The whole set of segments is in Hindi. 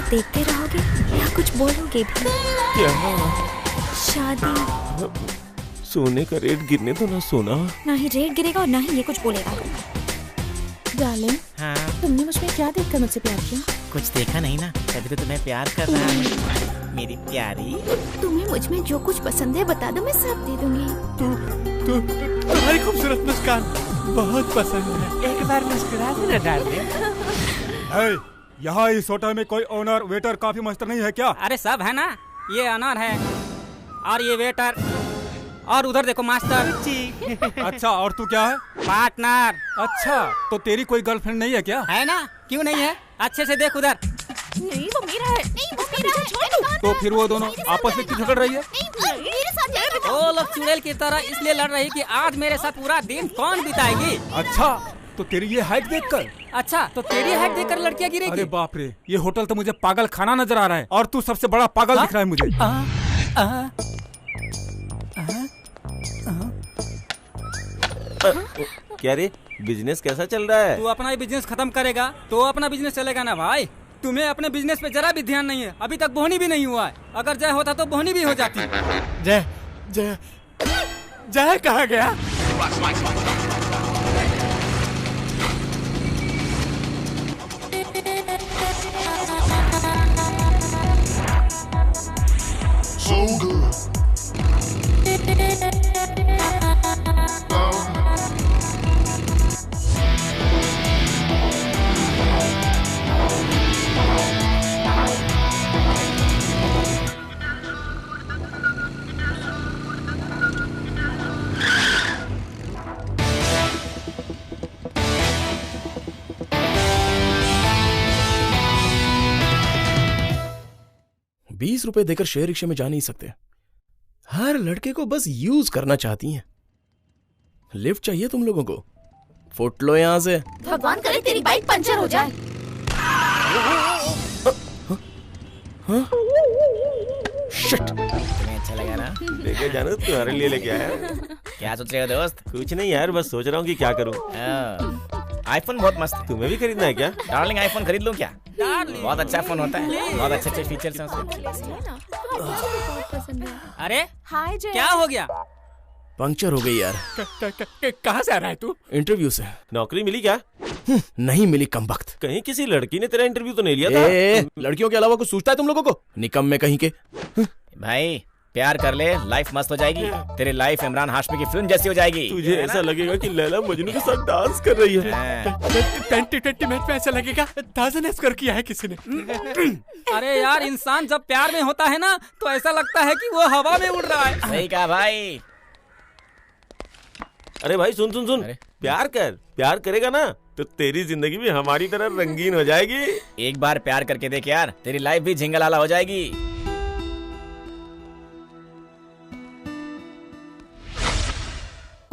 देखते रहोगे या कुछ बोलोगे भी? क्या? शादी। सोने का रेट गिरने तो ना सोना। ना ही रेट गिरेगा और ना ही ये कुछ बोलेगा। डार्लिंग, हाँ, तुमने मुझमें क्या देखकर मुझसे प्यार किया? कुछ देखा नहीं ना, तभी तो तुम्हें प्यार कर रहा हूँ मेरी प्यारी। तुम्हें मुझमें जो कुछ पसंद है बता दो, मैं सब दे दूंगी। तुम्हारी खूबसूरत मुस्कान बहुत पसंद है। एक बार मुस्कुरा दो ना डार्लिंग। यहाँ इस होटल में कोई ओनर, वेटर, काफी मास्टर नहीं है क्या? अरे सब है ना, ये ऑनर है और ये वेटर और उधर देखो मास्टर जी। अच्छा, और तू क्या है? पार्टनर। अच्छा, तो तेरी कोई गर्लफ्रेंड नहीं है क्या? है ना, क्यों नहीं है? अच्छे से देख उधर। नहीं वो मेरा है, नहीं वो मेरा है। तो फिर वो दोनों आपस में क्यों झगड़ रही है? मेरे साथ जाएगा। वो लोग चुड़ैल की तरह इसलिए लड़ रही कि आज मेरे साथ पूरा दिन कौन बिताएगी। अच्छा, तो तेरी ये हाइट देखकर? अच्छा, तो तेरी हाइट देखकर लड़कियां गिरेगी? अरे बाप रे, ये होटल तो मुझे पागल खाना नजर आ रहा है और तू सबसे बड़ा पागल दिख रहा है मुझे। क्या रे, बिजनेस कैसा चल रहा है? तू अपना ही बिजनेस खत्म करेगा तो अपना बिजनेस चलेगा ना भाई। तुम्हें अपने बिजनेस पे जरा भी ध्यान नहीं है। अभी तक बोहनी भी नहीं हुआ है। अगर जय होता तो बोहनी भी हो जाती। जय जय जय कहाँ गया? So good. ₹20 देकर शेयर रिक्शे में जा नहीं सकते। हर लड़के को बस यूज करना चाहती हैं। लिफ्ट चाहिए तुम लोगों को? फुट लो यहां से। भगवान करे तेरी बाइक पंचर हो जाए। शिट। तुम्हें अच्छा लगा ना? लेके जाना तुम्हारे लिए लेके आया। क्या सोच रहे हो दोस्त? कुछ नहीं यार, बस सोच रहा हूँ कि क्या करूँ। आईफोन बहुत मस्त है। तुम्हें भी खरीदना है क्या? डार्लिंग आईफोन खरीद लूं क्या? बहुत अच्छा फोन होता है, बहुत अच्छे अच्छे फीचर्स हैं उसमें। अरे हाय जय। क्या हो गया? पंक्चर हो गई यार। कहाँ से आ रहा है तू? इंटरव्यू से। नौकरी मिली क्या? नहीं मिली कमबख्त। कहीं किसी लड़की ने तेरा इंटरव्यू तो नहीं लिया था? लड़कियों के अलावा कुछ सोचता है तुम लोगों को? निकम्मे कहीं के। भाई प्यार कर ले, लाइफ मस्त हो जाएगी। तेरी लाइफ इमरान हाशमी की फिल्म जैसी हो जाएगी। तुझे ऐसा लगेगा कि लैला मजनू के साथ डांस कर रही है। 20 मैच में ऐसा लगेगा 1000 स्कोर किया है किसी ने। अरे यार, इंसान जब प्यार में होता है ना तो ऐसा लगता है कि वो हवा में उड़ रहा है। सही कहा भाई। अरे भाई सुन सुन सुन, प्यार कर। प्यार करेगा ना तो तेरी जिंदगी भी हमारी तरह रंगीन हो जाएगी। एक बार प्यार करके देख यार, तेरी लाइफ भी झिंगलाला हो जाएगी।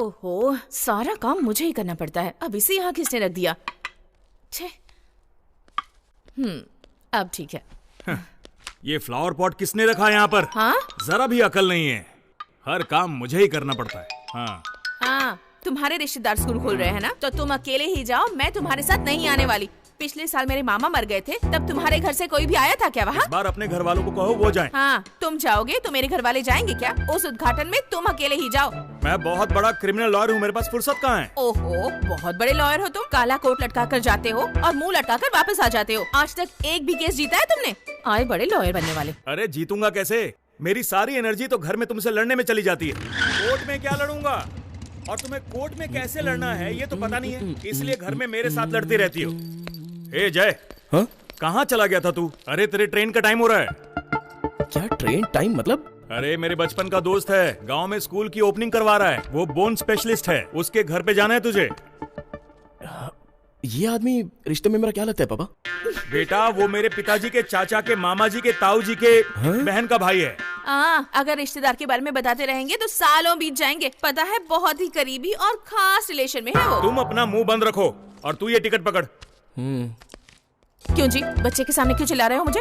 ओहो, सारा काम मुझे ही करना पड़ता है। अब इसे यहाँ किसने रख दिया? छे। अब ठीक है। ये फ्लावर पॉट किसने रखा यहाँ पर? हाँ जरा भी अकल नहीं है। हर काम मुझे ही करना पड़ता है। हाँ हाँ, तुम्हारे रिश्तेदार स्कूल खोल रहे हैं ना, तो तुम अकेले ही जाओ, मैं तुम्हारे साथ नहीं आने वाली। पिछले साल मेरे मामा मर गए थे, तब तुम्हारे घर से कोई भी आया था क्या वहाँ? इस बार अपने घर वालों को कहो वो जाएं। हाँ, तुम जाओगे तो मेरे घर वाले जाएंगे क्या? उस उद्घाटन में तुम अकेले ही जाओ। मैं बहुत बड़ा क्रिमिनल लॉयर हूँ, मेरे पास फुर्सत कहाँ है? ओहो, बहुत बड़े लॉयर हो तुम। काला कोट लटका कर जाते हो और मुंह लटका कर वापस आ जाते हो। आज तक एक भी केस जीता है तुमने? आए बड़े लॉयर बनने वाले। अरे जीतूंगा कैसे? मेरी सारी एनर्जी तो घर में तुमसे लड़ने में चली जाती है। कोर्ट में क्या लड़ूंगा? और तुम्हें कोर्ट में कैसे लड़ना है ये तो पता नहीं है, इसलिए घर में मेरे साथ लड़ती रहती हो। ए जय, हाँ? कहाँ चला गया था तू? अरे तेरे ट्रेन का टाइम हो रहा है। क्या ट्रेन टाइम मतलब? अरे मेरे बचपन का दोस्त है, गांव में स्कूल की ओपनिंग करवा रहा है। वो बोन स्पेशलिस्ट है, उसके घर पे जाना है तुझे। ये आदमी रिश्ते में मेरा क्या लगता है पापा? बेटा वो मेरे पिताजी के चाचा के मामा जी के ताऊ जी के बहन का भाई है। अगर रिश्तेदार के बारे में बताते रहेंगे तो सालों बीत जाएंगे। पता है, बहुत ही करीबी और खास रिलेशन में है वो। तुम अपना मुंह बंद रखो और तू ये टिकट पकड़। क्यों जी, बच्चे के सामने क्यों चिल्ला रहे हो मुझे?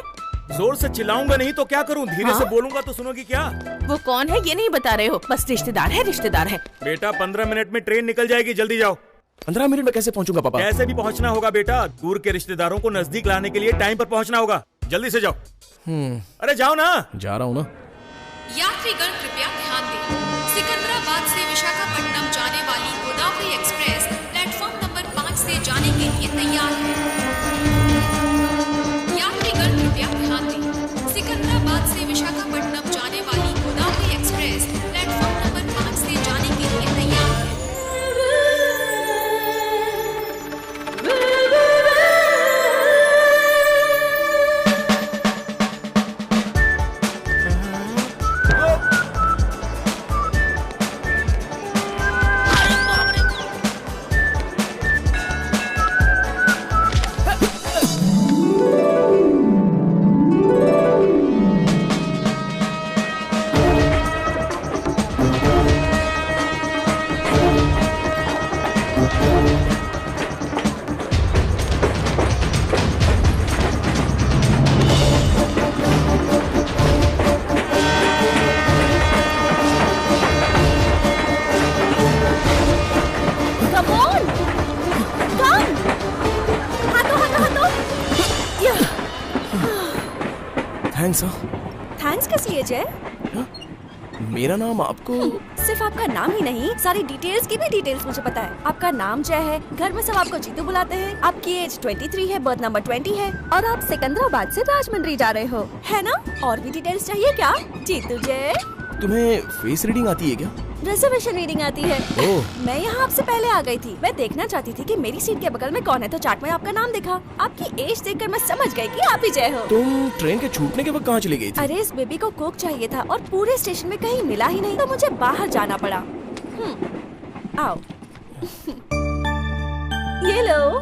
जोर से चिल्लाऊंगा नहीं तो क्या करूं? धीरे से बोलूंगा तो सुनोगी क्या? वो कौन है ये नहीं बता रहे हो, बस रिश्तेदार है, रिश्तेदार है। बेटा 15 मिनट में ट्रेन निकल जाएगी, जल्दी जाओ। 15 मिनट में कैसे पहुंचूंगा पापा? कैसे भी पहुंचना होगा बेटा, दूर के रिश्तेदारों को नजदीक लाने के लिए टाइम पर पहुंचना होगा। जल्दी से जाओ। अरे जाओ ना। जा रहा हूँ ना। यात्रीगण कृपया ध्यान दें। सिकंदराबाद से विशाखापट्टनम जाने वाली गोदावरी एक्सप्रेस प्लेटफॉर्म नंबर 5 से जाने के लिए तैयार है। यात्रीगण कृपया ध्यान दें। सिकंदराबाद से विशाखापट्टनम जाने वाली गोदावरी एक्सप्रेस प्लेटफॉर्म नंबर 5 से जाने के लिए तैयार है। थैंक्स किस लिए जय? मेरा नाम आपको सिर्फ आपका नाम ही नहीं, सारी डिटेल्स की भी डिटेल्स मुझे पता है। आपका नाम जय है, घर में सब आपको जीतू बुलाते हैं, आपकी एज 23 है, बर्थ नंबर 20 है और आप सिकंदराबाद से राजमंड्री जा रहे हो, है ना? और भी डिटेल्स चाहिए क्या जीतू जय? तुम्हें फेस रीडिंग आती है क्या? रिजर्वेशन रीडिंग आती है। मैं यहाँ आपसे पहले आ गई थी। मैं देखना चाहती थी कि मेरी सीट के बगल में कौन है, तो चार्ट में आपका नाम देखा। आपकी एज देखकर मैं समझ गई कि आप ही जय हो। तुम ट्रेन के छूटने के वक्त कहाँ चली गई थी? अरे इस बेबी को कोक चाहिए था और पूरे स्टेशन में कहीं मिला ही नहीं, तो मुझे बाहर जाना पड़ा। आओ ये लो।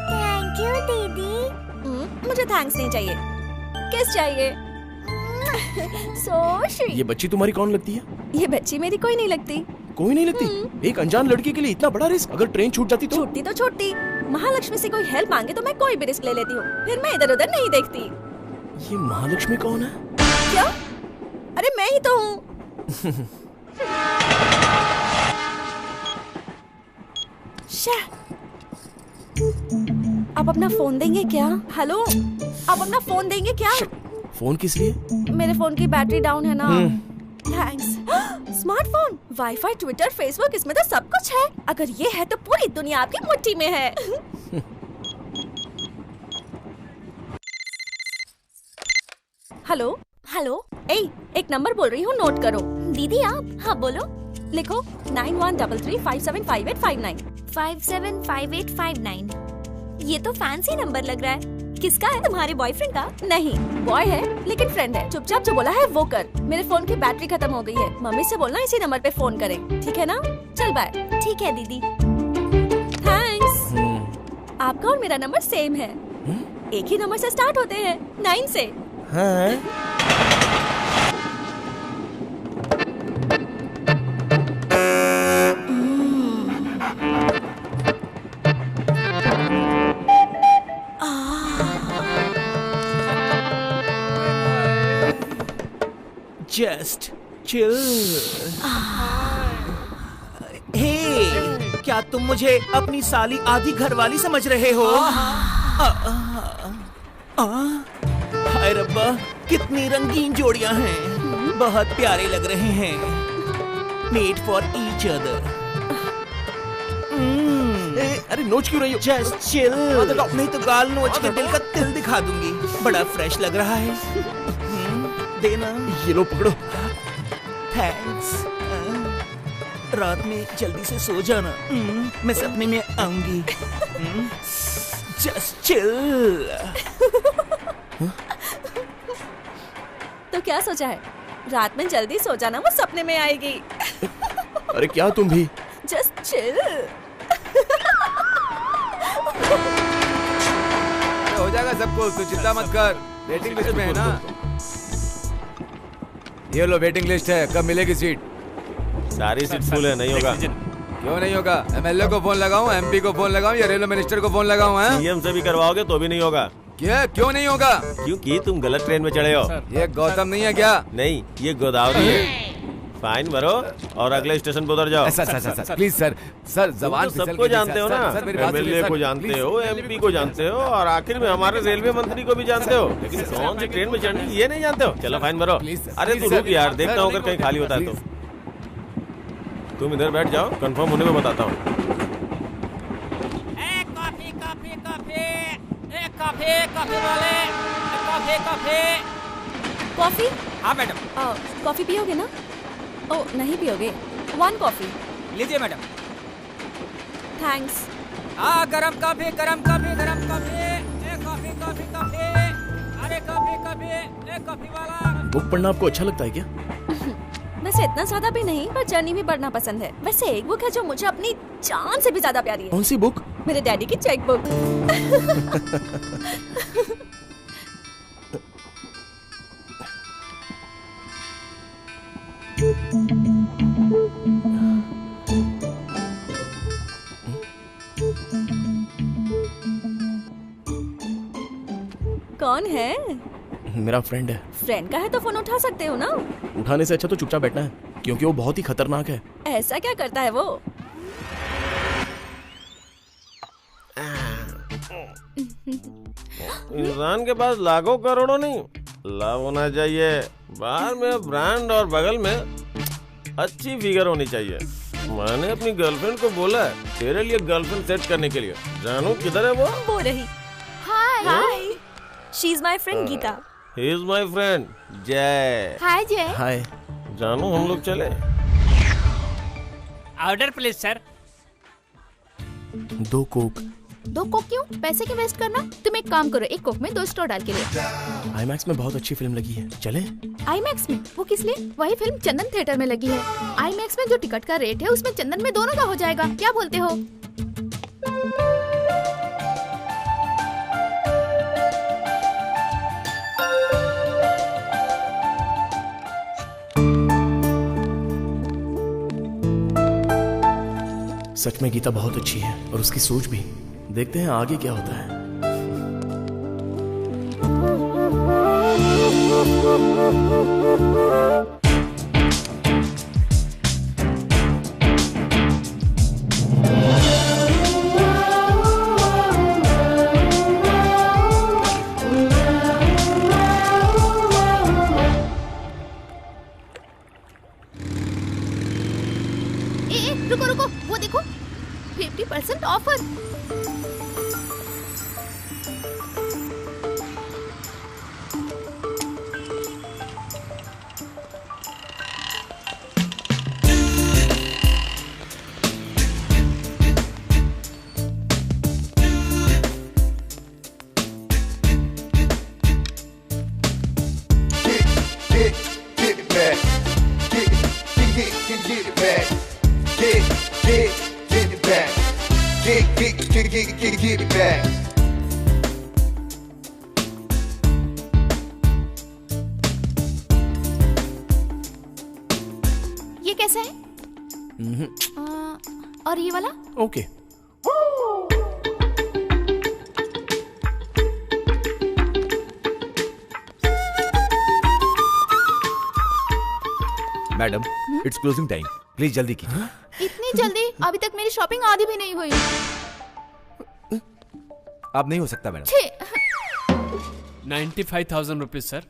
थैंक यू दीदी। मुझे थैंक्स नहीं चाहिए, किस चाहिए? So sweet। ये बच्ची तुम्हारी कौन लगती है? ये बच्ची मेरी कोई नहीं लगती। कोई नहीं लगती? एक अनजान लड़की के लिए इतना बड़ा रिस्क? अगर ट्रेन छूट जाती तो? छूटती तो छूटती। महालक्ष्मी से कोई हेल्प मांगे तो मैं कोई भी रिस्क ले लेती हूँ, फिर मैं इधर उधर नहीं देखती। ये महालक्ष्मी कौन है? क्या? अरे मैं ही तो हूँ। आप अपना फोन देंगे क्या? हेलो, आप अपना फोन देंगे क्या? फोन किस लिए? मेरे फोन की बैटरी डाउन है ना। Thanks. Smartphone, wifi, Twitter, Facebook, इसमें तो सब कुछ है। अगर ये है तो पूरी दुनिया आपकी मुट्ठी में है। हेलो हेलो, एक नंबर बोल रही हूँ, नोट करो। दीदी आप? हाँ बोलो। लिखो 9133575859। 575859। ये तो फैंसी नंबर लग रहा है। किसका है? तुम्हारे बॉयफ्रेंड का? नहीं, बॉय है लेकिन फ्रेंड है। चुपचाप जो बोला है वो कर। मेरे फोन की बैटरी खत्म हो गई है। मम्मी से बोलना इसी नंबर पे फोन करें, ठीक है ना? चल बाय। ठीक है दीदी। थैंक्स। आपका और मेरा नंबर सेम है। एक ही नंबर से स्टार्ट होते हैं, 9 से। Just chill. हे, क्या तुम मुझे अपनी साली आधी घरवाली समझ रहे हो? हाय रब्बा, कितनी रंगीन जोड़ियां हैं, बहुत प्यारे लग रहे हैं। Made for each other. अरे नोच क्यों रही हो? जस्ट चिल, नहीं तो गाल नोच के दिल का तिल दिखा दूंगी। बड़ा फ्रेश लग रहा है, देना। ये लो पकड़ो। थैंक्स। रात में जल्दी से सो जाना, मैं सपने में आऊंगी। Just chill. तो क्या सोचा है? रात में जल्दी सो जाना, वो सपने में आएगी। अरे क्या तुम भी? Just chill. हो जाएगा सब कुछ, तू चिंता मत कर। वेटिंग लिस्ट में है ना? ये लो वेटिंग लिस्ट है, कब मिलेगी सीट? सारी सीट फुल है, नहीं होगा। क्यों नहीं होगा? एमएलए को फोन लगाऊं, एमपी को फोन लगाऊं या रेलवे मिनिस्टर को फोन लगाऊं? हैं? सीएम से भी करवाओगे तो भी नहीं होगा। क्या? क्यों नहीं होगा? क्योंकि तुम गलत ट्रेन में चढ़े हो। ये गौतम नहीं है क्या? नहीं, ये गोदावरी है। फाइन भरो और अगले स्टेशन पे उतर जाओ। सर प्लीज सर जवान तुम तो सबको जानते हो ना, एमएलए को जानते हो, एमपी को जानते हो और आखिर में हमारे रेलवे मंत्री को भी जानते हो, लेकिन कौन सी ट्रेन में चढ़नी ये नहीं जानते हो। चलो फाइन भरो। अरे तू रुक यार, देखता हूँ अगर कहीं खाली होता है तो। तुम इधर बैठ जाओ, कंफर्म होने में बताता हूँ। कॉफी वाले, कॉफी? हाँ मैडम। कॉफी पियोगे ना? ओ नहीं पियोगे, 1 कॉफी। लीजिए मैडम। थैंक्स। गरम कॉफी, गरम कॉफी, गरम कॉफी। Coffee coffee coffee. अरे कॉफी कॉफी, कॉफी वाला। बुक पढ़ना आपको अच्छा लगता है क्या? वैसे इतना ज्यादा भी नहीं, पर जर्नी भी पढ़ना पसंद है। वैसे एक बुक है जो मुझे अपनी जान से भी ज्यादा प्यारी है। कौन सी बुक? मेरे डैडी की चेक बुक। कौन है? मेरा फ्रेंड है। फ्रेंड का है तो फोन उठा सकते हो ना। उठाने से अच्छा तो चुपचाप बैठना है, क्योंकि वो बहुत ही खतरनाक है। ऐसा क्या करता है वो? इंसान के पास लाखों करोड़ों नहीं, लाभ होना चाहिए। बाहर में ब्रांड और बगल में अच्छी फिगर होनी चाहिए। मैंने अपनी गर्लफ्रेंड को बोला है तेरे लिए गर्लफ्रेंड सेट करने के लिए। जानू किधर है वो रही। Hi she is my friend Gita. He is my friend Jay. Hi Jay. Hi जानू हम लोग चले। Order please sir. 2 coke. 2 coke क्यों? पैसे क्यों वेस्ट करना? तुम एक काम करो, 1 कोक में 2 स्ट्रॉ डाल के ले। आईमैक्स में बहुत अच्छी फिल्म लगी है, चले? आईमैक्स में? वो किस लिए? वही फिल्म चंदन थिएटर में लगी है। आईमैक्स में जो टिकट का रेट है उसमें चंदन में दोनों का हो जाएगा। क्या बोलते हो? सच में गीता बहुत अच्छी है और उसकी सोच भी। देखते हैं आगे क्या होता है। रुको रुको, वो देखो 50% ऑफर। Get it back. ये कैसा है? और ये वाला? Okay. Madam it's closing time, please जल्दी कीजिए। इतनी जल्दी? अभी तक मेरी शॉपिंग आधी भी नहीं हुई। अब नहीं हो सकता madam. 95,000 rupees sir.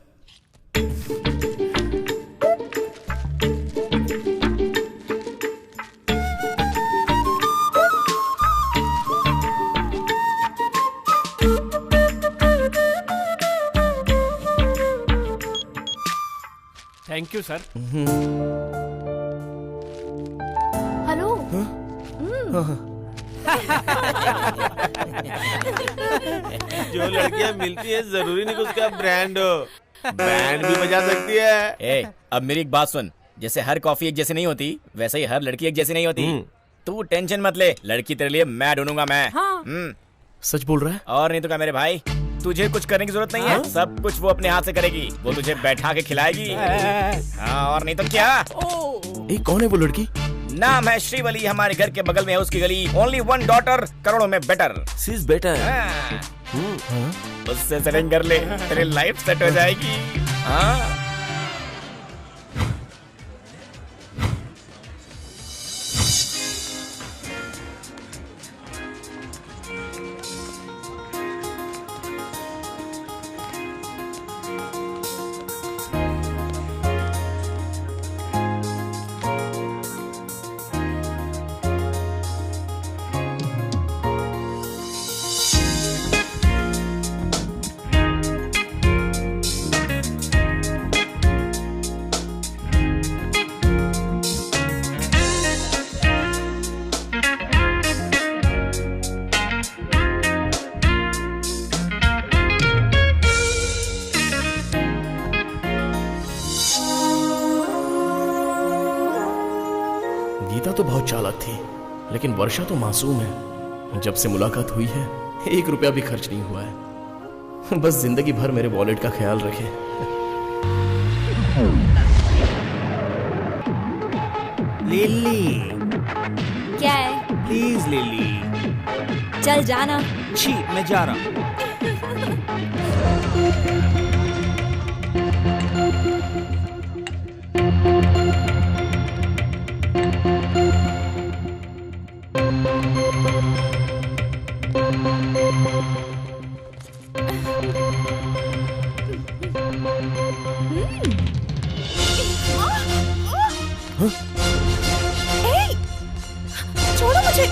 Thank you sir. Hello. जो लड़कियां मिलती है जरूरी नहीं कि उसका ब्रांड हो, बैंड भी बजा सकती है। अब मेरी एक बात सुन, जैसे हर कॉफी एक जैसी नहीं होती, वैसे ही हर लड़की एक जैसी नहीं होती। तू टेंशन मत ले, लड़की तेरे लिए मैं ढूंढूंगा मैं। हाँ। सच बोल रहा है? और नहीं तो क्या मेरे भाई, तुझे कुछ करने की जरूरत नहीं है। सब कुछ वो अपने हाथ से करेगी। वो तुझे बैठा के खिलाएगी। हाँ, और नहीं तो क्या। कौन है वो लड़की? नाम है श्रीवली, हमारे घर के बगल में है उसकी गली। ओनली 1 डॉटर, करोड़ों में बेटर। She is better. उससे सेटिंग कर ले, तेरी लाइफ सेट हो जाएगी। हाँ। चालाक थी, लेकिन वर्षा तो मासूम है। जब से मुलाकात हुई है 1 रुपया भी खर्च नहीं हुआ है। बस जिंदगी भर मेरे वॉलेट का ख्याल रखे। लिली, क्या है? Please lily. चल जाना। छी, मैं जा रहा हूँ। छोड़ो मुझे।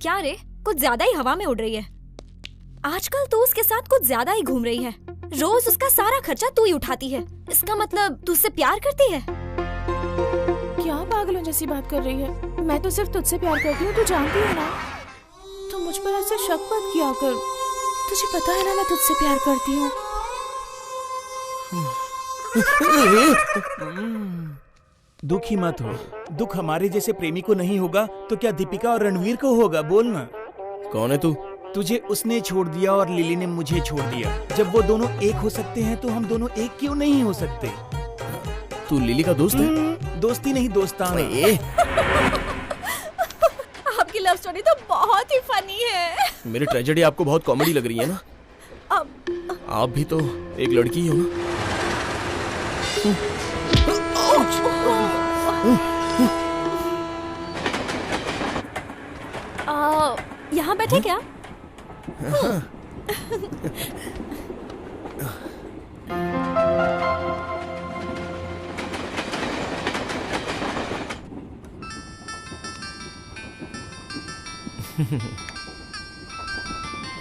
क्या रे, कुछ ज्यादा ही हवा में उड़ रही है। आजकल तो उसके साथ कुछ ज्यादा ही घूम रही है। रोज उसका सारा खर्चा तू ही उठाती है। इसका मतलब तू उससे प्यार करती है? क्या पागलों जैसी बात कर रही है? मैं तो सिर्फ तुझसे प्यार करती हूँ, तू जानती है ना। तो मुझ पर ऐसे शक मत किया कर। तुझे पता है ना मैं तुझसे प्यार करती हूँ। दुखी मत हो। दुख हमारे जैसे प्रेमी को नहीं होगा तो क्या दीपिका और रणवीर को होगा? बोल ना। कौन है तू? तुझे उसने छोड़ दिया और लिली ने मुझे छोड़ दिया। जब वो दोनों एक हो सकते हैं तो हम दोनों एक क्यों नहीं हो सकते? तू लिली का दोस्त है? दोस्ती नहीं, दोस्ताना। आपकी लव स्टोरी तो बहुत ही फनी है। मेरी ट्रेजेडी आपको बहुत कॉमेडी लग रही है ना? आप भी तो एक लड़की ही हो ना? यहाँ बैठे क्या?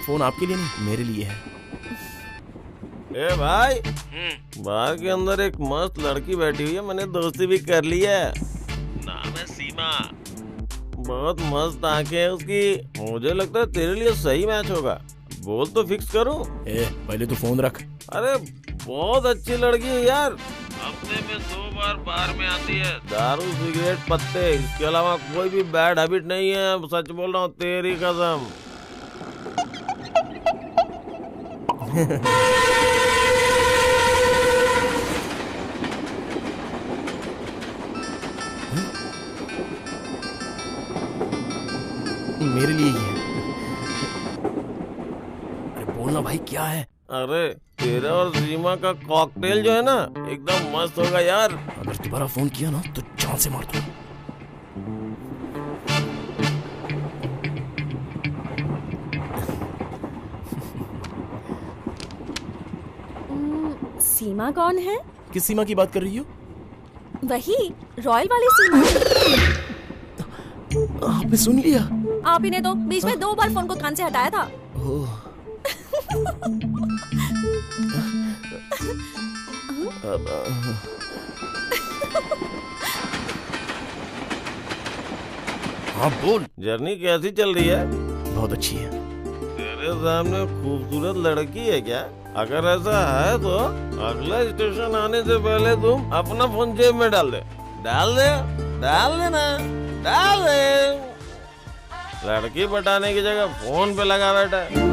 फोन आपके लिए नहीं, मेरे लिए है। ए भाई, बार के अंदर एक मस्त लड़की बैठी हुई है, मैंने दोस्ती भी कर ली है। नाम है सीमा। बहुत मस्त आंखें है उसकी। मुझे लगता है तेरे लिए सही मैच होगा। बोल तो फिक्स करूं? पहले तो फोन रख। अरे बहुत अच्छी लड़की है यार। हफ्ते में 2 बार बार में आती है। दारू, सिगरेट, पत्ते, इसके अलावा कोई भी बैड हैबिट नहीं है। सच बोल रहा हूँ, तेरी कसम। मेरे लिए ही है। अरे बोलना भाई, क्या है? अरे तेरा और सीमा का कॉकटेल जो है ना, एकदम मस्त होगा यार। अगर दोबारा फोन किया ना तो जान से मार दूंगा। सीमा कौन है? किस सीमा की बात कर रही हो? वही रॉयल वाली सीमा। आपने सुन लिया? आप ही ने तो बीच में 2 बार फोन को कान से हटाया था। हाँ बोल। जर्नी कैसी चल रही है? बहुत अच्छी है। तेरे सामने खूबसूरत लड़की है क्या? अगर ऐसा है तो अगला स्टेशन आने से पहले तुम अपना फोन जेब में डाल दे। डाल दे, डाल देना, डाल दे। लड़की पटाने की जगह फोन पे लगा बैठा है।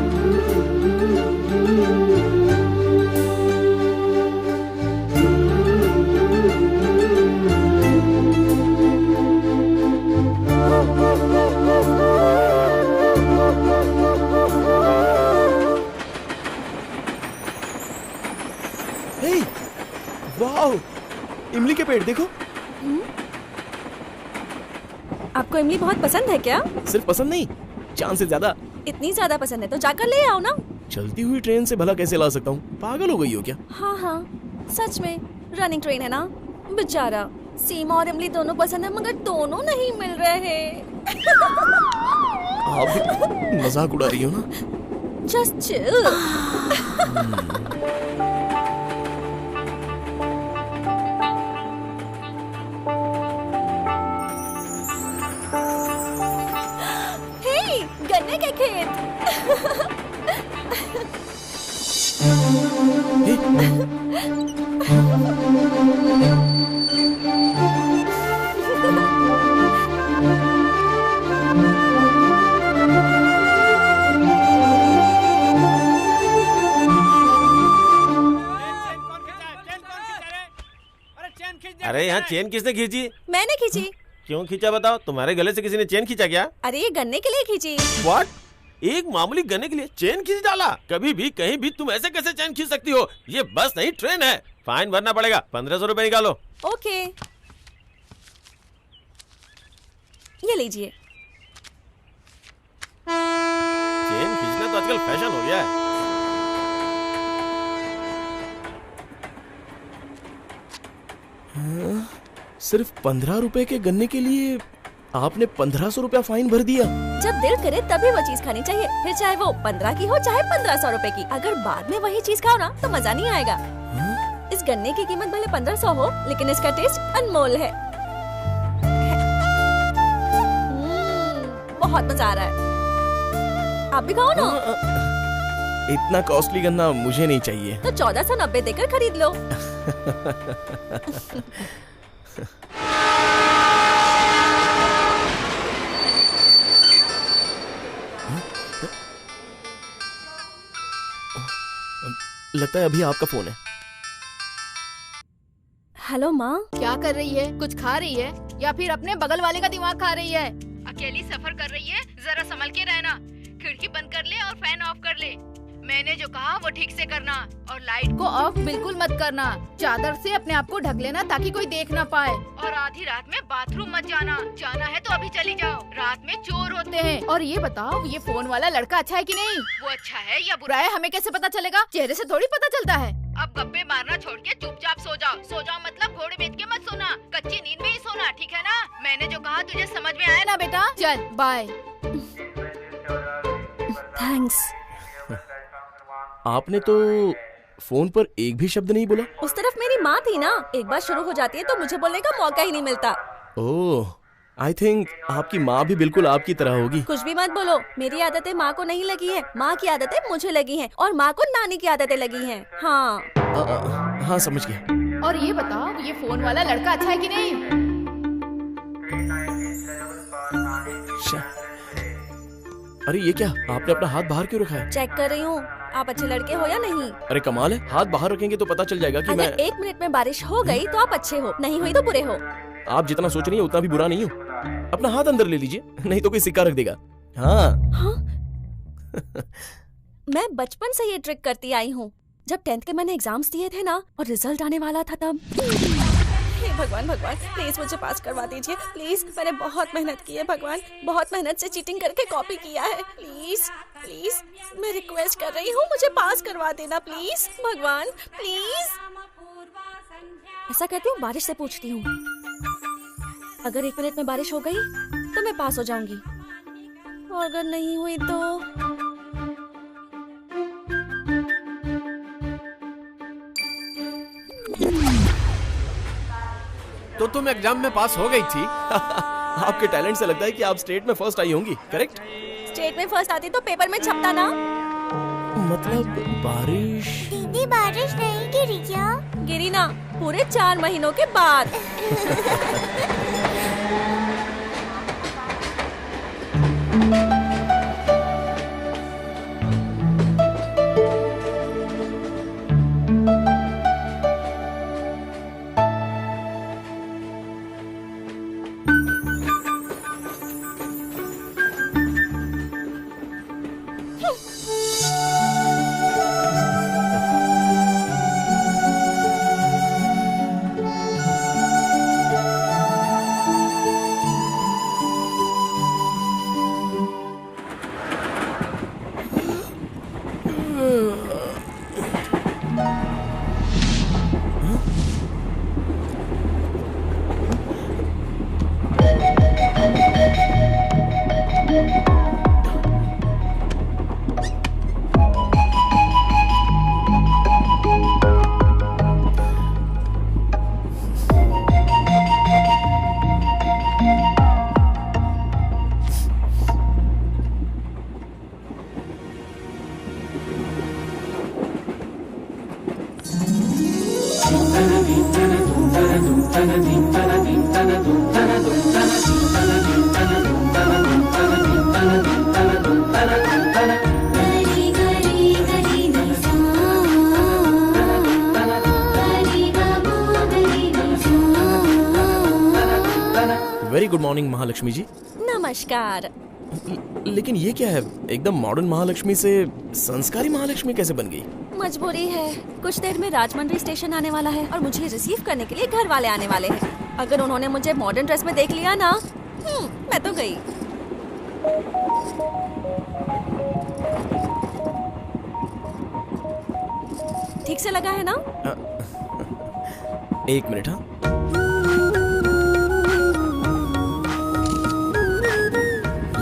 वाओ, इमली के पेड़ देखो। आपको इमली बहुत पसंद है क्या? सिर्फ पसंद नहीं, चांद से ज्यादा। इतनी ज्यादा पसंद है तो जाकर ले आओ ना। चलती हुई ट्रेन से भला कैसे ला सकता हूँ? पागल हो गई हो क्या? हाँ हाँ, सच में रनिंग ट्रेन है ना। बेचारा, सीमा और इमली दोनों पसंद है मगर दोनों नहीं मिल रहे। आप भी मजाक उड़ा रही हो ना? Just chill. गन्ने के खेत। चेन किसने खींची? मैंने खींची। क्यों खींचा बताओ? तुम्हारे गले से किसी ने चेन खींचा क्या? अरे ये गन्ने के लिए खींची। What? एक मामूली गन्ने के लिए चेन खींच डाला? कभी भी कहीं भी तुम ऐसे कैसे चेन खींच सकती हो? ये बस नहीं ट्रेन है। फाइन भरना पड़ेगा। 1500 रुपए निकालो। ओके, ये लीजिए। चेन खींचना तो आजकल फैशन हो गया है। सिर्फ 15 रुपए के गन्ने के लिए आपने 1500 रुपया फाइन भर दिया। जब दिल करे तभी वो चीज खानी चाहिए, फिर चाहे वो 15 की हो चाहे 1500 रुपए की। अगर बाद में वही चीज खाओ ना तो मजा नहीं आएगा। इस गन्ने की कीमत भले 1500 हो, लेकिन इसका टेस्ट अनमोल है। बहुत मजा आ रहा है, आप भी खाओ ना। इतना कॉस्टली गन्ना मुझे नहीं चाहिए। तो 1490 देकर खरीद लो। लगता है अभी आपका फोन है। हेलो माँ। क्या कर रही है? कुछ खा रही है या फिर अपने बगल वाले का दिमाग खा रही है? अकेली सफर कर रही है, जरा संभल के रहना। खिड़की बंद कर ले और फैन ऑफ कर ले। मैंने जो कहा वो ठीक से करना और लाइट को ऑफ बिल्कुल मत करना। चादर से अपने आप को ढक लेना ताकि कोई देख ना पाए। और आधी रात में बाथरूम मत जाना। जाना है तो अभी चली जाओ, रात में चोर होते हैं। और ये बताओ, ये फोन वाला लड़का अच्छा है कि नहीं? वो अच्छा है या बुरा है हमें कैसे पता चलेगा? चेहरे से थोड़ी पता चलता है। अब गप्पे मारना छोड़ के चुपचाप सो जाओ। सो जाओ मतलब घोड़े बेच के मत सोना, कच्ची नींद में ही सोना, ठीक है ना? मैंने जो कहा तुझे समझ में आया ना बेटा? चल बाय। थैंक्स। आपने तो फोन पर एक भी शब्द नहीं बोला। उस तरफ मेरी माँ थी ना, एक बार शुरू हो जाती है तो मुझे बोलने का मौका ही नहीं मिलता। ओह, आई थिंक आपकी माँ भी बिल्कुल आपकी तरह होगी। कुछ भी मत बोलो, मेरी आदतें माँ को नहीं लगी है, माँ की आदतें मुझे लगी हैं और माँ को नानी की आदतें लगी हैं। हाँ हाँ समझ गया। और ये बताओ, ये फोन वाला लड़का अच्छा है कि नहीं? अरे ये क्या, आपने अपना हाथ बाहर क्यों रखा है? चेक कर रही हूँ आप अच्छे लड़के हो या नहीं। अरे कमाल है, हाथ बाहर रखेंगे तो पता चल जाएगा कि अगर मैं। 1 मिनट में बारिश हो गई तो आप अच्छे हो, नहीं हुई तो बुरे हो। आप जितना सोच रही हैं उतना भी बुरा नहीं हो। अपना हाथ अंदर ले लीजिए, नहीं तो कोई सिक्का रख देगा। हाँ, मैं बचपन से ये ट्रिक करती आई हूँ। जब 10th के मैंने एग्जाम्स दिए थे ना और रिजल्ट आने वाला था तब। हे भगवान भगवान, प्लीज मुझे पास करवा दीजिए प्लीज। मैंने बहुत मेहनत की है भगवान, बहुत मेहनत से चीटिंग करके कॉपी किया है। प्लीज प्लीज मैं रिक्वेस्ट कर रही हूँ, मुझे पास करवा देना प्लीज भगवान प्लीज। ऐसा करती हूँ, बारिश से पूछती हूँ। अगर 1 मिनट में बारिश हो गई तो मैं पास हो जाऊंगी, और अगर नहीं हुई तो तुम एग्जाम में पास हो गई थी। आपके टैलेंट से लगता है कि आप स्टेट में फर्स्ट आई होंगी, करेक्ट? स्टेट में फर्स्ट आती तो पेपर में छपता ना। मतलब बारिश। दीदी बारिश नहीं गिरी क्या? गिरी ना, पूरे 4 महीनों के बाद। वेरी गुड मॉर्निंग महालक्ष्मी जी। नमस्कार। लेकिन ये क्या है, एकदम मॉडर्न महालक्ष्मी से संस्कारी महालक्ष्मी कैसे बन गई? मजबूरी है, कुछ देर में राजमंड्री स्टेशन आने वाला है और मुझे रिसीव करने के लिए घर वाले आने वाले हैं। अगर उन्होंने मुझे मॉडर्न ड्रेस में देख लिया ना, मैं तो गई। ठीक से लगा है ना? एक मिनट। हाँ,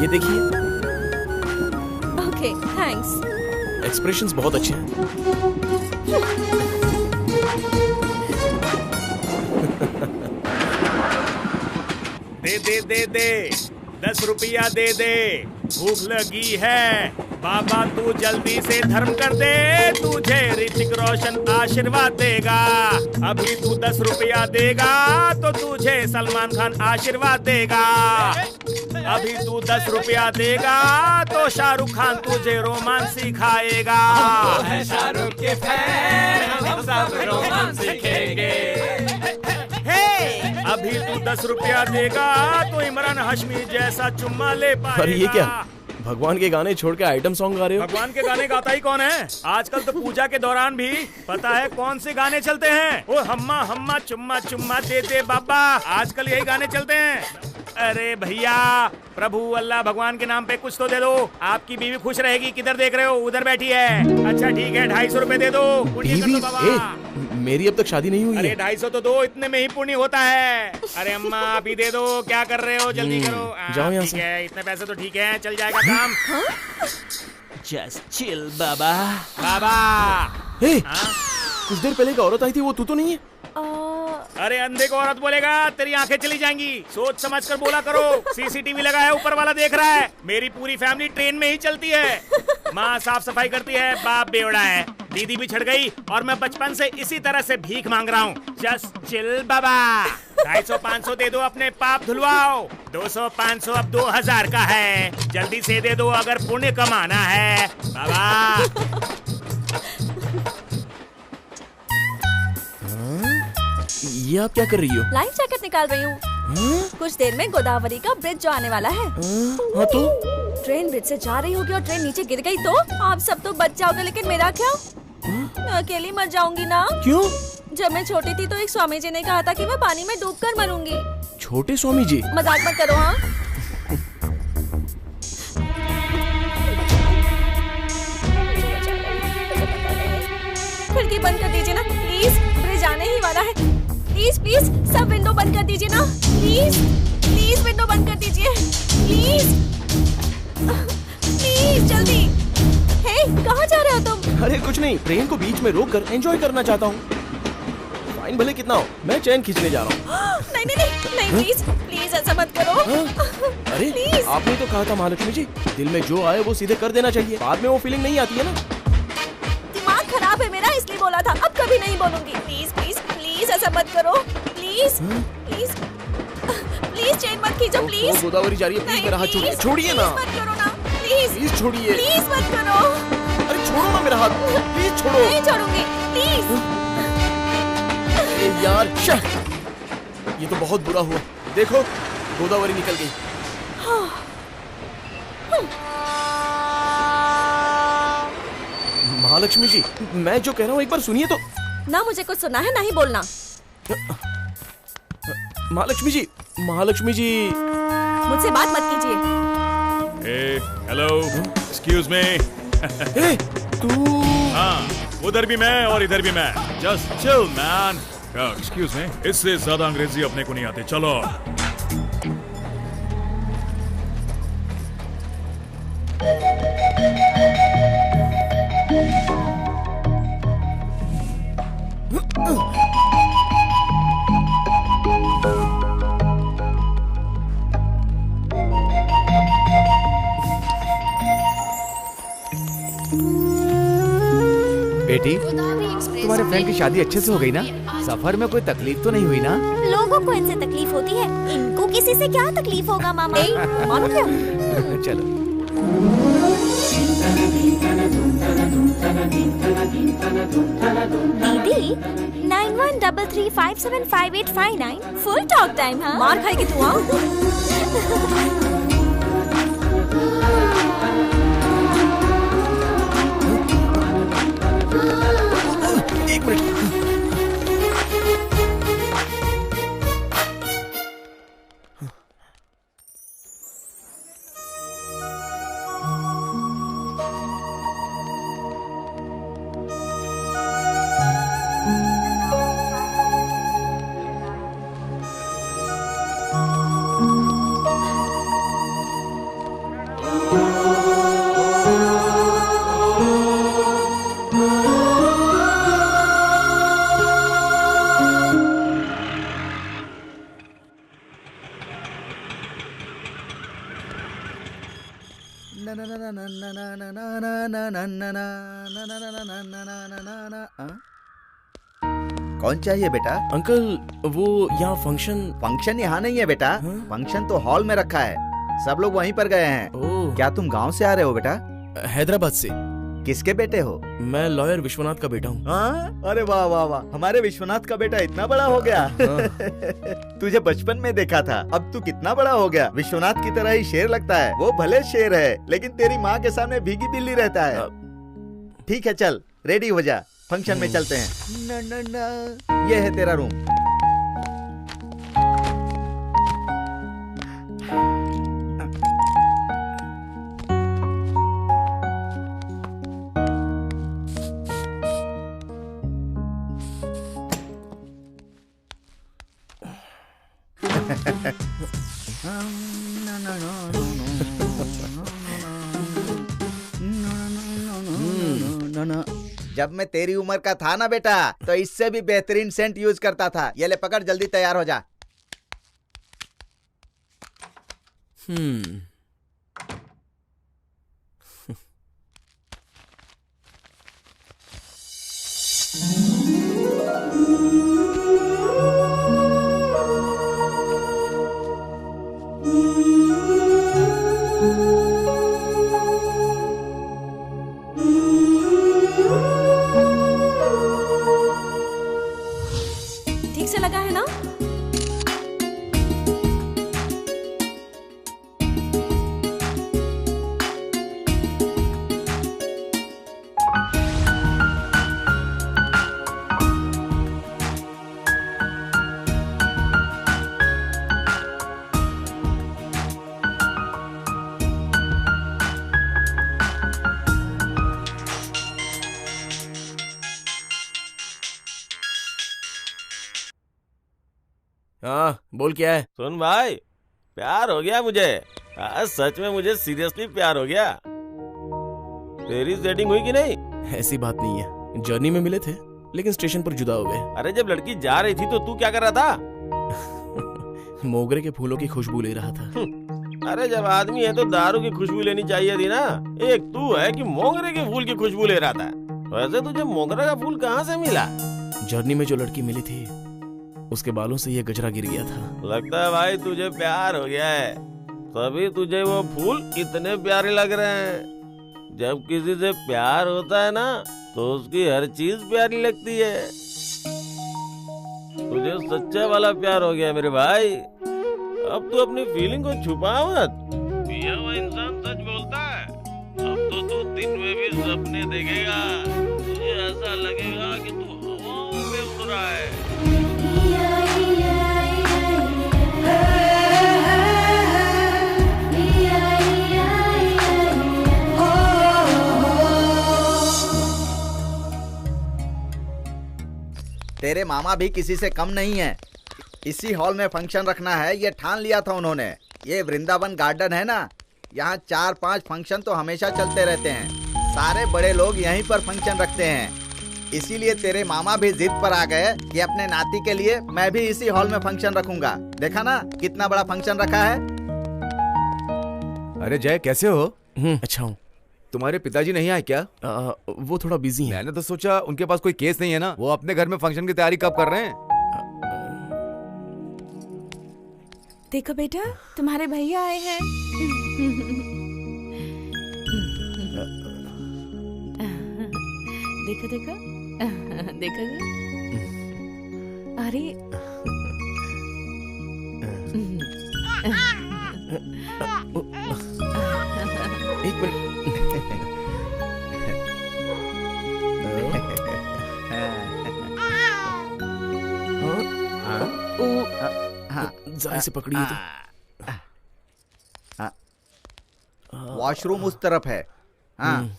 ये देखिए। Okay, thanks. एक्सप्रेशंस बहुत अच्छे हैं। दे 10 रुपया दे दे, भूख लगी है। बाबा तू जल्दी से धर्म कर दे, तुझे ऋतिक रोशन आशीर्वाद देगा। अभी तू 10 रुपया देगा तो तुझे सलमान खान आशीर्वाद देगा। अभी तू 10 रुपया देगा तो शाहरुख खान तुझे रोमांस सिखाएगा। शाहरुख के फैन, हम सब रोमांस सीखेंगे। अभी तू 10 रुपया देगा तो इमरान हाशमी जैसा चुम्मा ले पाएगा। अरे ये क्या, भगवान के गाने छोड़ के आइटम सॉन्ग गा रहे हो? भगवान के गाने गाता ही कौन है? आजकल तो पूजा के दौरान भी पता है कौन से गाने चलते हैं? ओ हम्मा हम्मा चुम्मा चुम्मा दे दे बाबा, आजकल यही गाने चलते हैं। अरे भैया, प्रभु अल्लाह भगवान के नाम पे कुछ तो दे दो, आपकी बीवी खुश रहेगी। किधर देख रहे हो? उधर बैठी है। अच्छा ठीक है, 250 रुपए दे दो, पुण्य कर दो बाबा। मेरी अब तक शादी नहीं हुई है। अरे 250 तो दो, इतने में ही पुण्य होता है। अरे अम्मा आप ही दे दो, क्या कर रहे हो, जल्दी करो। जाओ यहाँ से। इतने पैसे तो ठीक है, चल जाएगा काम। जस्ट चिल बाबा। बाबा कुछ देर पहले एक औरत आई थी, वो तू तो नहीं है? अरे अंधे को औरत बोलेगा, तेरी आंखें चली जाएंगी। सोच समझ कर बोला करो। सीसीटीवी लगा है, ऊपर वाला देख रहा है। मेरी पूरी फैमिली ट्रेन में ही चलती है। माँ साफ सफाई करती है, बाप बेवड़ा है, दीदी भी छड़ गई और मैं बचपन से इसी तरह से भीख मांग रहा हूँ। जस्ट चिल बाबा। 250-500 दे दो, अपने पाप धुलवाओ। 200-500 अब 2000 का है, जल्दी से दे दो अगर पुण्य कमाना है बाबा। ये आप क्या कर रही हो? लाइफ जैकेट निकाल रही हूँ। कुछ देर में गोदावरी का ब्रिज जो आने वाला है। हाँ तो? ट्रेन ब्रिज से जा रही होगी और ट्रेन नीचे गिर गई तो आप सब तो बच जाओगे, लेकिन मेरा क्या? मैं अकेली मर जाऊंगी ना। क्यों? जब मैं छोटी थी तो एक स्वामी जी ने कहा था कि मैं पानी में डूबकर मरूंगी। छोटे स्वामी जी? मजाक मत करो। हाँ, खिड़की बंद कर दीजिए ना प्लीज, ब्रिज आने ही वाला है। प्लीज प्लीज सब विंडो बंद कर दीजिए ना, प्लीज प्लीज विंडो बंद कर दीजिए, प्लीज प्लीज जल्दी। हे, कहाँ जा रहे हो तुम? अरे कुछ नहीं, ट्रेन को बीच में रोक कर एंजॉय करना चाहता हूँ। फाइन भले कितना हो, मैं चैन खींचने जा रहा हूँ। नहीं नहीं नहीं नहीं, प्लीज प्लीज ऐसा मत करो। अरे प्लीज। आपने तो कहा था महालक्ष्मी जी, दिल में जो आए वो सीधे कर देना चाहिए, बाद में वो फीलिंग नहीं आती है ना। दिमाग खराब है मेरा, इसलिए बोला था, अब कभी नहीं बोलूंगी। प्लीज प्लीज प्लीज ऐसा मत करो, प्लीज प्लीज प्लीज चेन मत खींचो, प्लीज। गोदावरी जा रही है, प्लीज मेरा हाथ छोड़िए। छोड़िए ना, मत करो ना, प्लीज प्लीज छोड़िए। प्लीज मत करो। अरे छोड़ो ना मेरा हाथ, प्लीज छोड़ो। नहीं छोड़ूंगी, प्लीज। यार ये तो बहुत बुरा हुआ, देखो गोदावरी निकल गई। महालक्ष्मी जी, मैं जो कह रहा हूँ एक बार सुनिए तो। ना मुझे कुछ सुना है ना ही बोलना। महालक्ष्मी जी, महालक्ष्मी जी, मुझसे बात मत कीजिए। Hello, excuse me. तू? हाँ, उधर भी मैं और इधर भी मैं। Just chill man. Excuse me, इससे ज्यादा अंग्रेजी अपने को नहीं आते, चलो। बेटी, तुम्हारे फ्रेंड की शादी अच्छे से हो गई ना? सफर में कोई तकलीफ तो नहीं हुई ना? लोगों को इनसे तकलीफ होती है, इनको किसी से क्या तकलीफ होगा मामा? चलो। दीदी 9133575859 फुल टॉक टाइम। हाँ मार खाएगी तू। हाँ एक मिनट। कौन चाहिए बेटा? अंकल वो यहाँ फंक्शन यहाँ नहीं है बेटा। फंक्शन तो हॉल में रखा है, सब लोग वहीं पर गए हैं। क्या तुम गांव से आ रहे हो बेटा? हैदराबाद से। किसके बेटे हो? मैं लॉयर विश्वनाथ का बेटा हूँ। अरे वाह वाह वाह, हमारे विश्वनाथ का बेटा इतना बड़ा हो गया। तुझे बचपन में देखा था, अब तू कितना बड़ा हो गया। विश्वनाथ की तरह ही शेर लगता है। वो भले शेर है लेकिन तेरी माँ के सामने भीगी बिल्ली रहता है। ठीक है चल रेडी हो जा, फंक्शन में चलते हैं। ये है तेरा रूम। जब मैं तेरी उम्र का था ना बेटा, तो इससे भी बेहतरीन सेंट यूज करता था। ये ले पकड़, जल्दी तैयार हो जा। ठीक से लगा है ना? हाँ बोल क्या है? सुन भाई, प्यार हो गया मुझे। आज सच में मुझे सीरियसली प्यार हो गया। तेरी सेटिंग हुई कि नहीं? ऐसी बात नहीं है, जर्नी में मिले थे लेकिन स्टेशन पर जुदा हो गए। अरे जब लड़की जा रही थी तो तू क्या कर रहा था? मोगरे के फूलों की खुशबू ले रहा था। अरे जब आदमी है तो दारू की खुशबू लेनी चाहिए थी ना। एक तू है कि मोगरे के फूल की खुशबू ले रहा था। वैसे तुझे मोगरा का फूल कहाँ से मिला? जर्नी में जो लड़की मिली थी उसके बालों से ये गजरा गिर गया था। लगता है भाई तुझे प्यार हो गया है, तभी तुझे वो फूल इतने प्यारे लग रहे हैं। जब किसी से प्यार होता है ना तो उसकी हर चीज प्यारी लगती है। तुझे सच्चा वाला प्यार हो गया मेरे भाई। अब तू अपनी फीलिंग को छुपा मत। पिया हुआ इंसान सच बोलता है। अब तो तू दिन में भी सपने देखेगा। तुझे ऐसा लगेगा कि तू हवाओं में उड़ रहा है। तेरे मामा भी किसी से कम नहीं है। इसी हॉल में फंक्शन रखना है, ये ठान लिया था उन्होंने। ये वृंदावन गार्डन है ना, यहाँ 4-5 फंक्शन तो हमेशा चलते रहते हैं। सारे बड़े लोग यहीं पर फंक्शन रखते हैं। इसीलिए तेरे मामा भी जिद पर आ गए कि अपने नाती के लिए मैं भी इसी हॉल में फंक्शन रखूंगा। देखा ना कितना बड़ा फंक्शन रखा है। अरे जय कैसे हो? अच्छा हूँ। तुम्हारे पिताजी नहीं आए क्या? वो थोड़ा बिजी हैं। मैंने तो सोचा उनके पास कोई केस नहीं है ना, वो अपने घर में फंक्शन की तैयारी कब कर रहे हैं? देखो बेटा, तुम्हारे भैया आए हैं। देखो देखो देखो अरे एक मिनट जाए से पकड़िए तो। वॉशरूम उस तरफ है। हाँ।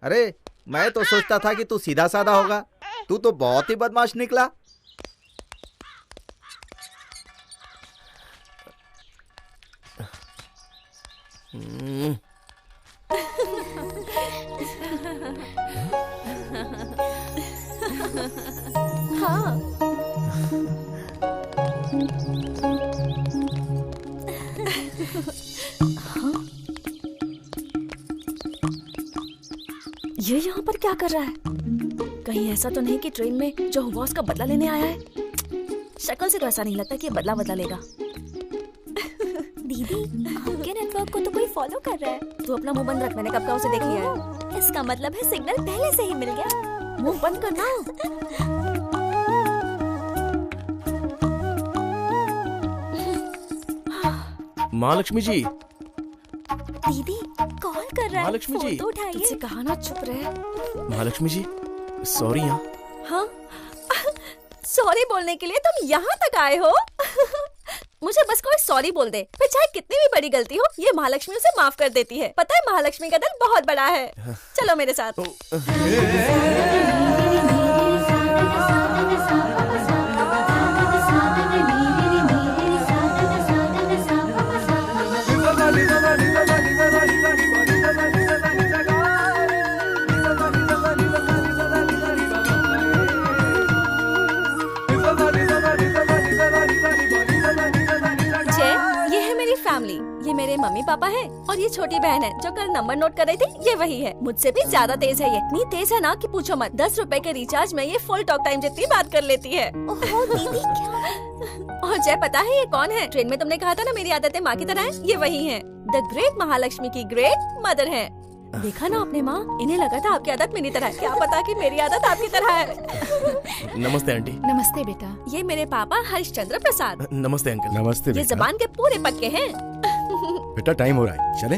अरे मैं तो सोचता था कि तू सीधा साधा होगा, तू तो बहुत ही बदमाश निकला। हाँ। ये यहाँ पर क्या कर रहा है? कहीं ऐसा तो नहीं कि ट्रेन में जो हुआ उसका बदला लेने आया है? शक्ल से तो ऐसा नहीं लगता कि ये बदला लेगा। दीदी, आपके नेटवर्क को तो कोई फॉलो कर रहा है। तू अपना मुंह बंद रख, मैंने कब का उसे देख लिया है। इसका मतलब है सिग्नल पहले से ही मिल गया। मुंह बंद करना। महालक्ष्मी जी। दीदी कॉल कर रहा है, महालक्ष्मी जी। फोन तो उठाइए। तुझसे कहा ना चुप रहे। महालक्ष्मी जी सॉरी। हाँ सॉरी बोलने के लिए तुम यहाँ तक आए हो? मुझे बस कोई सॉरी बोल दे, फिर चाहे कितनी भी बड़ी गलती हो ये महालक्ष्मी उसे माफ कर देती है। पता है महालक्ष्मी का दिल बहुत बड़ा है। चलो मेरे साथ। ये मेरे मम्मी पापा हैं और ये छोटी बहन है जो कल नंबर नोट कर रही थी। ये वही है, मुझसे भी ज्यादा तेज है। ये इतनी तेज है ना कि पूछो मत। 10 रुपए के रिचार्ज में ये फुल टॉक टाइम जितनी बात कर लेती है। ओहो दीदी क्या? और जय पता है ये कौन है? ट्रेन में तुमने कहा था ना मेरी आदतें माँ की तरह है, ये वही है। द ग्रेट महालक्ष्मी की ग्रेट मदर है। देखा ना आपने माँ, इन्हें लगा था आपकी आदत मेरी तरह है, क्या पता कि मेरी आदत आपकी तरह है। नमस्ते आंटी। नमस्ते बेटा। ये मेरे पापा हरिश्चंद्र प्रसाद। नमस्ते अंकल। नमस्ते ये जबान के पूरे पक्के हैं। बेटा टाइम हो रहा है, चले?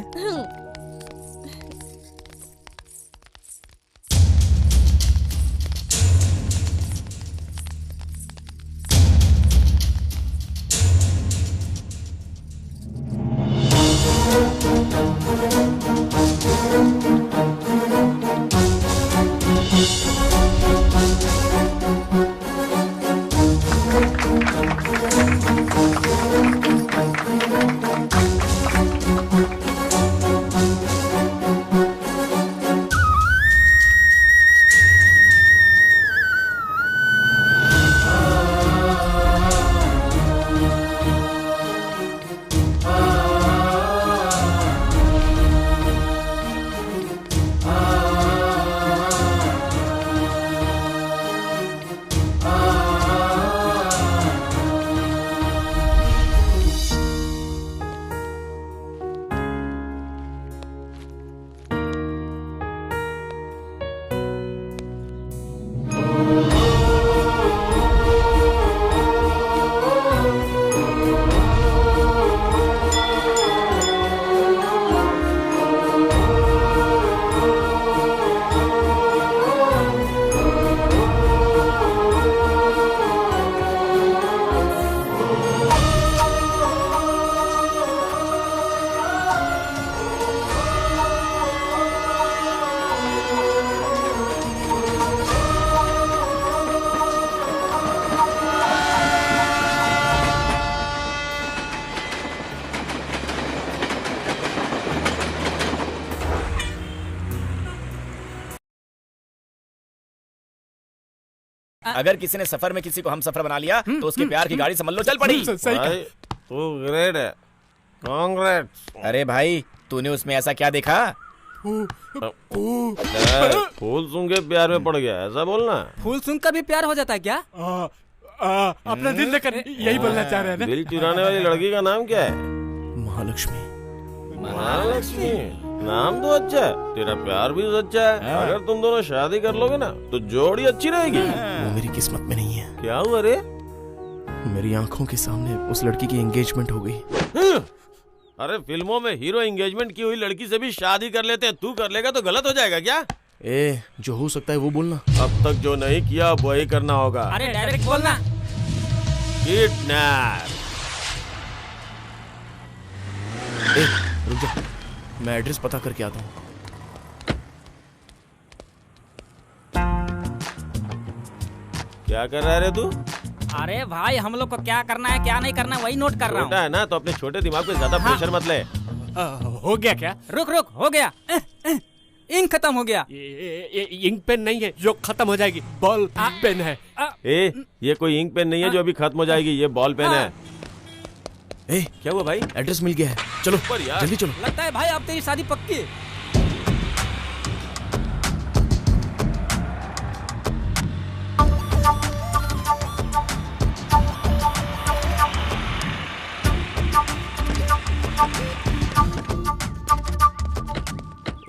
अगर किसी ने सफर में किसी को हम सफर बना लिया तो उसके प्यार की गाड़ी समझ लो चल पड़ी। भाई तू ग्रेट है, कांग्रेट्स। अरे भाई तूने उसमें ऐसा क्या देखा? फूल सुन के प्यार में पड़ गया, ऐसा बोलना। फूल सुन कर भी प्यार हो जाता है क्या? अपना दिल लेकर यही बोलना चाह रहे हैं ना? दिल चुराने वाली लड़की का नाम क्या है? महालक्ष्मी। महालक्ष्मी नाम तो अच्छा है, तेरा प्यार भी सच्चा है। अगर तुम दोनों शादी कर लोगे ना तो जोड़ी अच्छी रहेगी। वो मेरी किस्मत में नहीं है। क्या हुआ रे? मेरी आंखों के सामने उस लड़की की एंगेजमेंट हो गई। अरे फिल्मों में हीरो एंगेजमेंट की हुई लड़की से भी शादी कर लेते हैं, तू कर लेगा तो गलत हो जाएगा क्या? जो हो सकता है वो बोलना। अब तक जो नहीं किया वही करना होगा। अरे डायरेक्ट बोलना। किडनैप। रुक जा, मैं एड्रेस पता करके आता हूँ। क्या कर रहा है रे तू? अरे भाई हम लोग को क्या करना है क्या नहीं करना वही नोट कर रहा हूँ। छोटा है ना तो अपने छोटे दिमाग पे ज्यादा प्रेशर मत ले। हो गया क्या? रुक हो गया। इंक खत्म हो गया। इंक पेन नहीं है जो खत्म हो जाएगी, बॉल पेन है। ये कोई इंक पेन नहीं है जो अभी खत्म हो जाएगी, ये बॉल पेन है। क्या हुआ भाई? एड्रेस मिल गया है, चलो जल्दी चलो। लगता है भाई अब तेरी शादी पक्की है।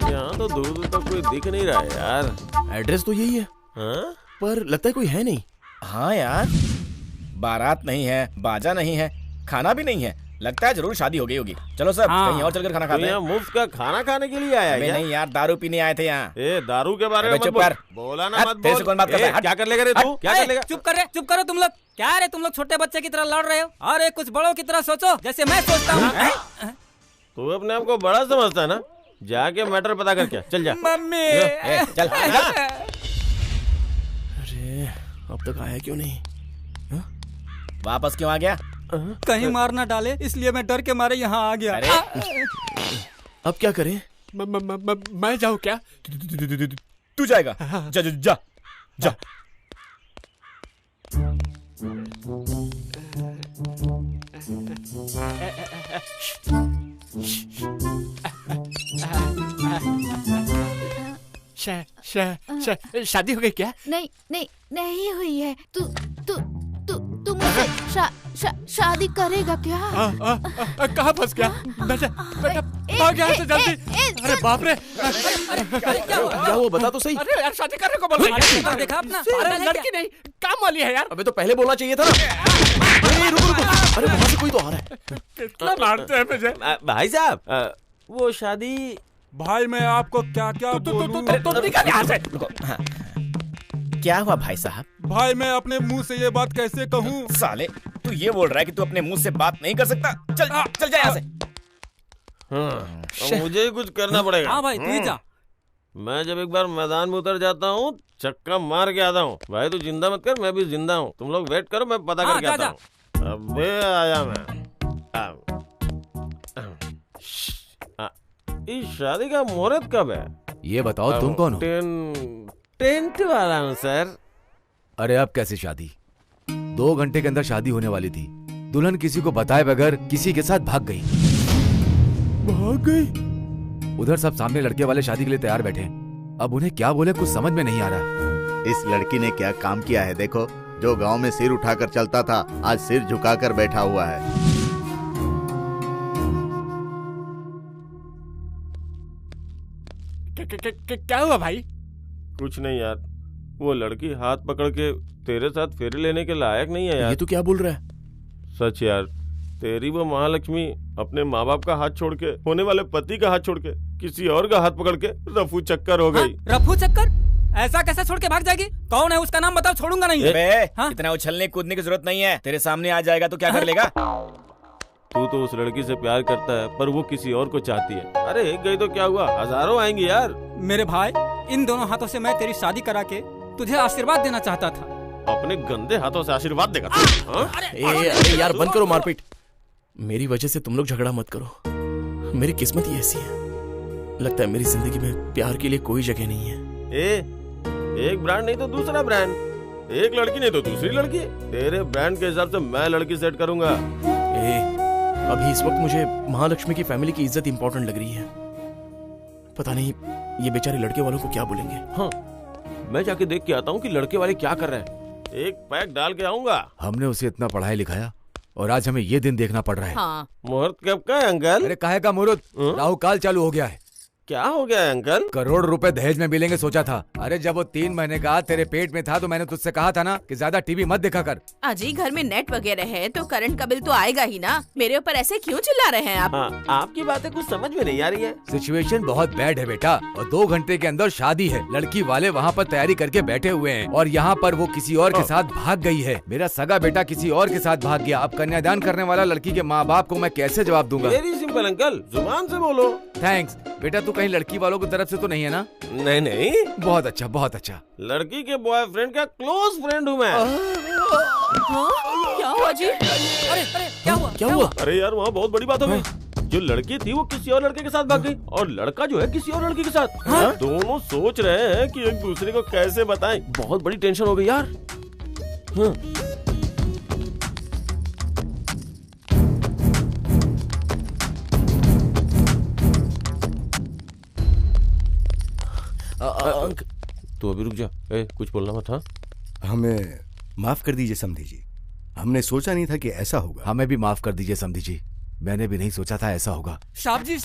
यहाँ तो दूर दूर तक कोई दिख नहीं रहा है यार। एड्रेस तो यही है। हाँ? पर लगता है कोई है नहीं। हाँ यार, बारात नहीं है, बाजा नहीं है, खाना भी नहीं है। लगता है जरूर शादी हो गई होगी। चलो सब कहीं और चलकर खाना खाते हैं। यहाँ मुफ्त का खाना खाने के लिए आया है? नहीं यार, दारू पीने आए थे यहाँ। दारू के बारे में मत बोल। बोला ना मत बोल। कौन बात करता है? क्या कर लेगा रे तू? क्या कर लेगा? चुप करो तुम लोग। क्या रे तुम लोग छोटे बच्चे की तरह लड़ रहे हो? अरे कुछ बड़ों की तरह सोचो जैसे मैं सोचता हूँ। तू अपने आप को बड़ा समझता है ना? जाके मैटर पता कर क्या, चल जा। मम्मी चल। अरे अब तक आया क्यों नहीं? वापस क्यों आ गया? कहीं मार ना डाले इसलिए मैं डर के मारे यहाँ आ गया। अब क्या करें? मैं जाऊँ क्या? तू जाएगा? जा। शादी हो गई क्या? नहीं हुई है। तू मुझसे शादी करेगा क्या? कहाँ फंस गया? बेटा भाग यहाँ से जल्दी। अरे बाप रे, क्या हुआ बता तो सही। अरे यार शादी करने को बोल रही है। देखा अपना? अरे लड़की नहीं काम वाली है यार। अबे तो पहले बोलना चाहिए था ना। रुको। अरे वहाँ से कोई तो आ रहा है। कितना मारते हैं मुझे। भाई साहब वो शादी। भाई मैं आपको क्या बोलूं? क्या हुआ भाई साहब? भाई मैं अपने मुंह से ये बात कैसे कहूँ? साले तू ये बोल रहा है कि तू अपने मुंह से बात नहीं कर सकता? चल जा यहाँ से। हाँ, मुझे ही कुछ करना पड़ेगा। हाँ भाई तू जा। मैं जब एक बार मैदान में उतर जाता हूँ चक्का मार के आता हूँ। भाई तू जिंदा मत कर, मैं भी जिंदा हूँ। तुम लोग वेट करो, मैं पता करके आता हूँ। अबे आया मैं। इस शादी का मुहूर्त कब है? ये बताओ तुम कौन हो? टेंट वाला हूँ सर। अरे अब कैसे शादी? 2 घंटे के अंदर शादी होने वाली थी। दुल्हन किसी को बताए बगैर किसी के साथ भाग गई। उधर सब सामने लड़के वाले शादी के लिए तैयार बैठे। अब उन्हें क्या बोले कुछ समझ में नहीं आ रहा। इस लड़की ने क्या काम किया है देखो। जो गांव में सिर उठाकर चलता था आज सिर झुकाकर बैठा हुआ है। क्या हुआ भाई? कुछ नहीं यार, वो लड़की हाथ पकड़ के तेरे साथ फेरे लेने के लायक नहीं है यार। ये तो क्या बोल रहा है? सच यार, तेरी वो महालक्ष्मी अपने माँ बाप का हाथ छोड़ के, होने वाले पति का हाथ छोड़ के किसी और का हाथ पकड़ के रफू चक्कर हो गई। रफू चक्कर? ऐसा कैसे छोड़ के भाग जाएगी? कौन है उसका नाम बताओ, छोड़ूंगा नहीं। इतना उछलने कूदने की जरूरत नहीं है। तेरे सामने आ जाएगा तो क्या कर लेगा? तू तो उस लड़की से प्यार करता है पर वो किसी और को चाहती है। अरे एक गई तो क्या हुआ, हजारों आएंगी यार। मेरे भाई इन दोनों हाथों से मैं तेरी शादी करा के तुझे आशीर्वाद देना चाहता था। अपने गंदे हाथों से आशीर्वाद देगा? अरे यार बंद करो मारपीट। मेरी वजह से तुम लोग झगड़ा मत करो। मेरी किस्मत ही ऐसी है। लगता है मेरी जिंदगी में प्यार के लिए कोई जगह नहीं है। एक ब्रांड नहीं तो दूसरा ब्रांड, एक लड़की नहीं तो दूसरी लड़की। तेरे ब्रांड के हिसाब से मैं लड़की सेट करूंगा। अभी इस वक्त मुझे महालक्ष्मी की फैमिली की इज्जत इंपॉर्टेंट लग रही है। पता नहीं ये बेचारे लड़के वालों को क्या बोलेंगे। हाँ, मैं जाके देख के आता हूँ कि लड़के वाले क्या कर रहे हैं। एक पैक डाल के आऊंगा। हमने उसे इतना पढ़ाया लिखाया और आज हमें ये दिन देखना पड़ रहा है। हाँ। मुहूर्त कब का है अंकल? अरे काहे का मुहूर्त, राहु काल चालू हो गया है। क्या हो गया है अंकल? करोड़ रुपए दहेज में मिलेंगे सोचा था। अरे जब वो 3 महीने का तेरे पेट में था तो मैंने तुझसे कहा था ना कि ज्यादा टीवी मत देखा कर। अजी घर में नेट वगैरह है तो करंट का बिल तो आएगा ही ना। मेरे ऊपर ऐसे क्यों चिल्ला रहे हैं आप? हाँ, आपकी बातें कुछ समझ में नहीं आ रही है। सिचुएशन बहुत बैड है बेटा, और 2 घंटे के अंदर शादी है। लड़की वाले वहाँ पर तैयारी करके बैठे हुए हैं और यहाँ पर वो किसी और के साथ भाग गई है। मेरा सगा बेटा किसी और के साथ भाग गया। अब कन्यादान करने वाला लड़की के माँ बाप को मैं कैसे जवाब दूंगा? वेरी सिंपल अंकल, जुबान से बोलो। थैंक्स बेटा, तू कहीं लड़की वालों की तरफ से तो नहीं है ना? नहीं नहीं। बहुत अच्छा बहुत अच्छा। लड़की के बॉयफ्रेंड का क्लोज फ्रेंड हूँ मैं। क्या हुआ जी? अरे क्या हुआ? क्या हुआ? अरे यार वहाँ बहुत बड़ी बात हो गई। जो लड़की थी वो किसी और लड़के के साथ भाग गई और लड़का जो है किसी और लड़की के साथ। दोनों सोच रहे हैं कि एक दूसरे को कैसे बताएं। बहुत बड़ी टेंशन हो गई यार। तू अभी रुक जा, कुछ बोलना मत। हाँ, हमें माफ कर दीजिए समधी जी, हमने सोचा नहीं था कि ऐसा होगा। हमें भी माफ कर दीजिए समधी जी, मैंने भी नहीं सोचा था ऐसा होगा। साहब जी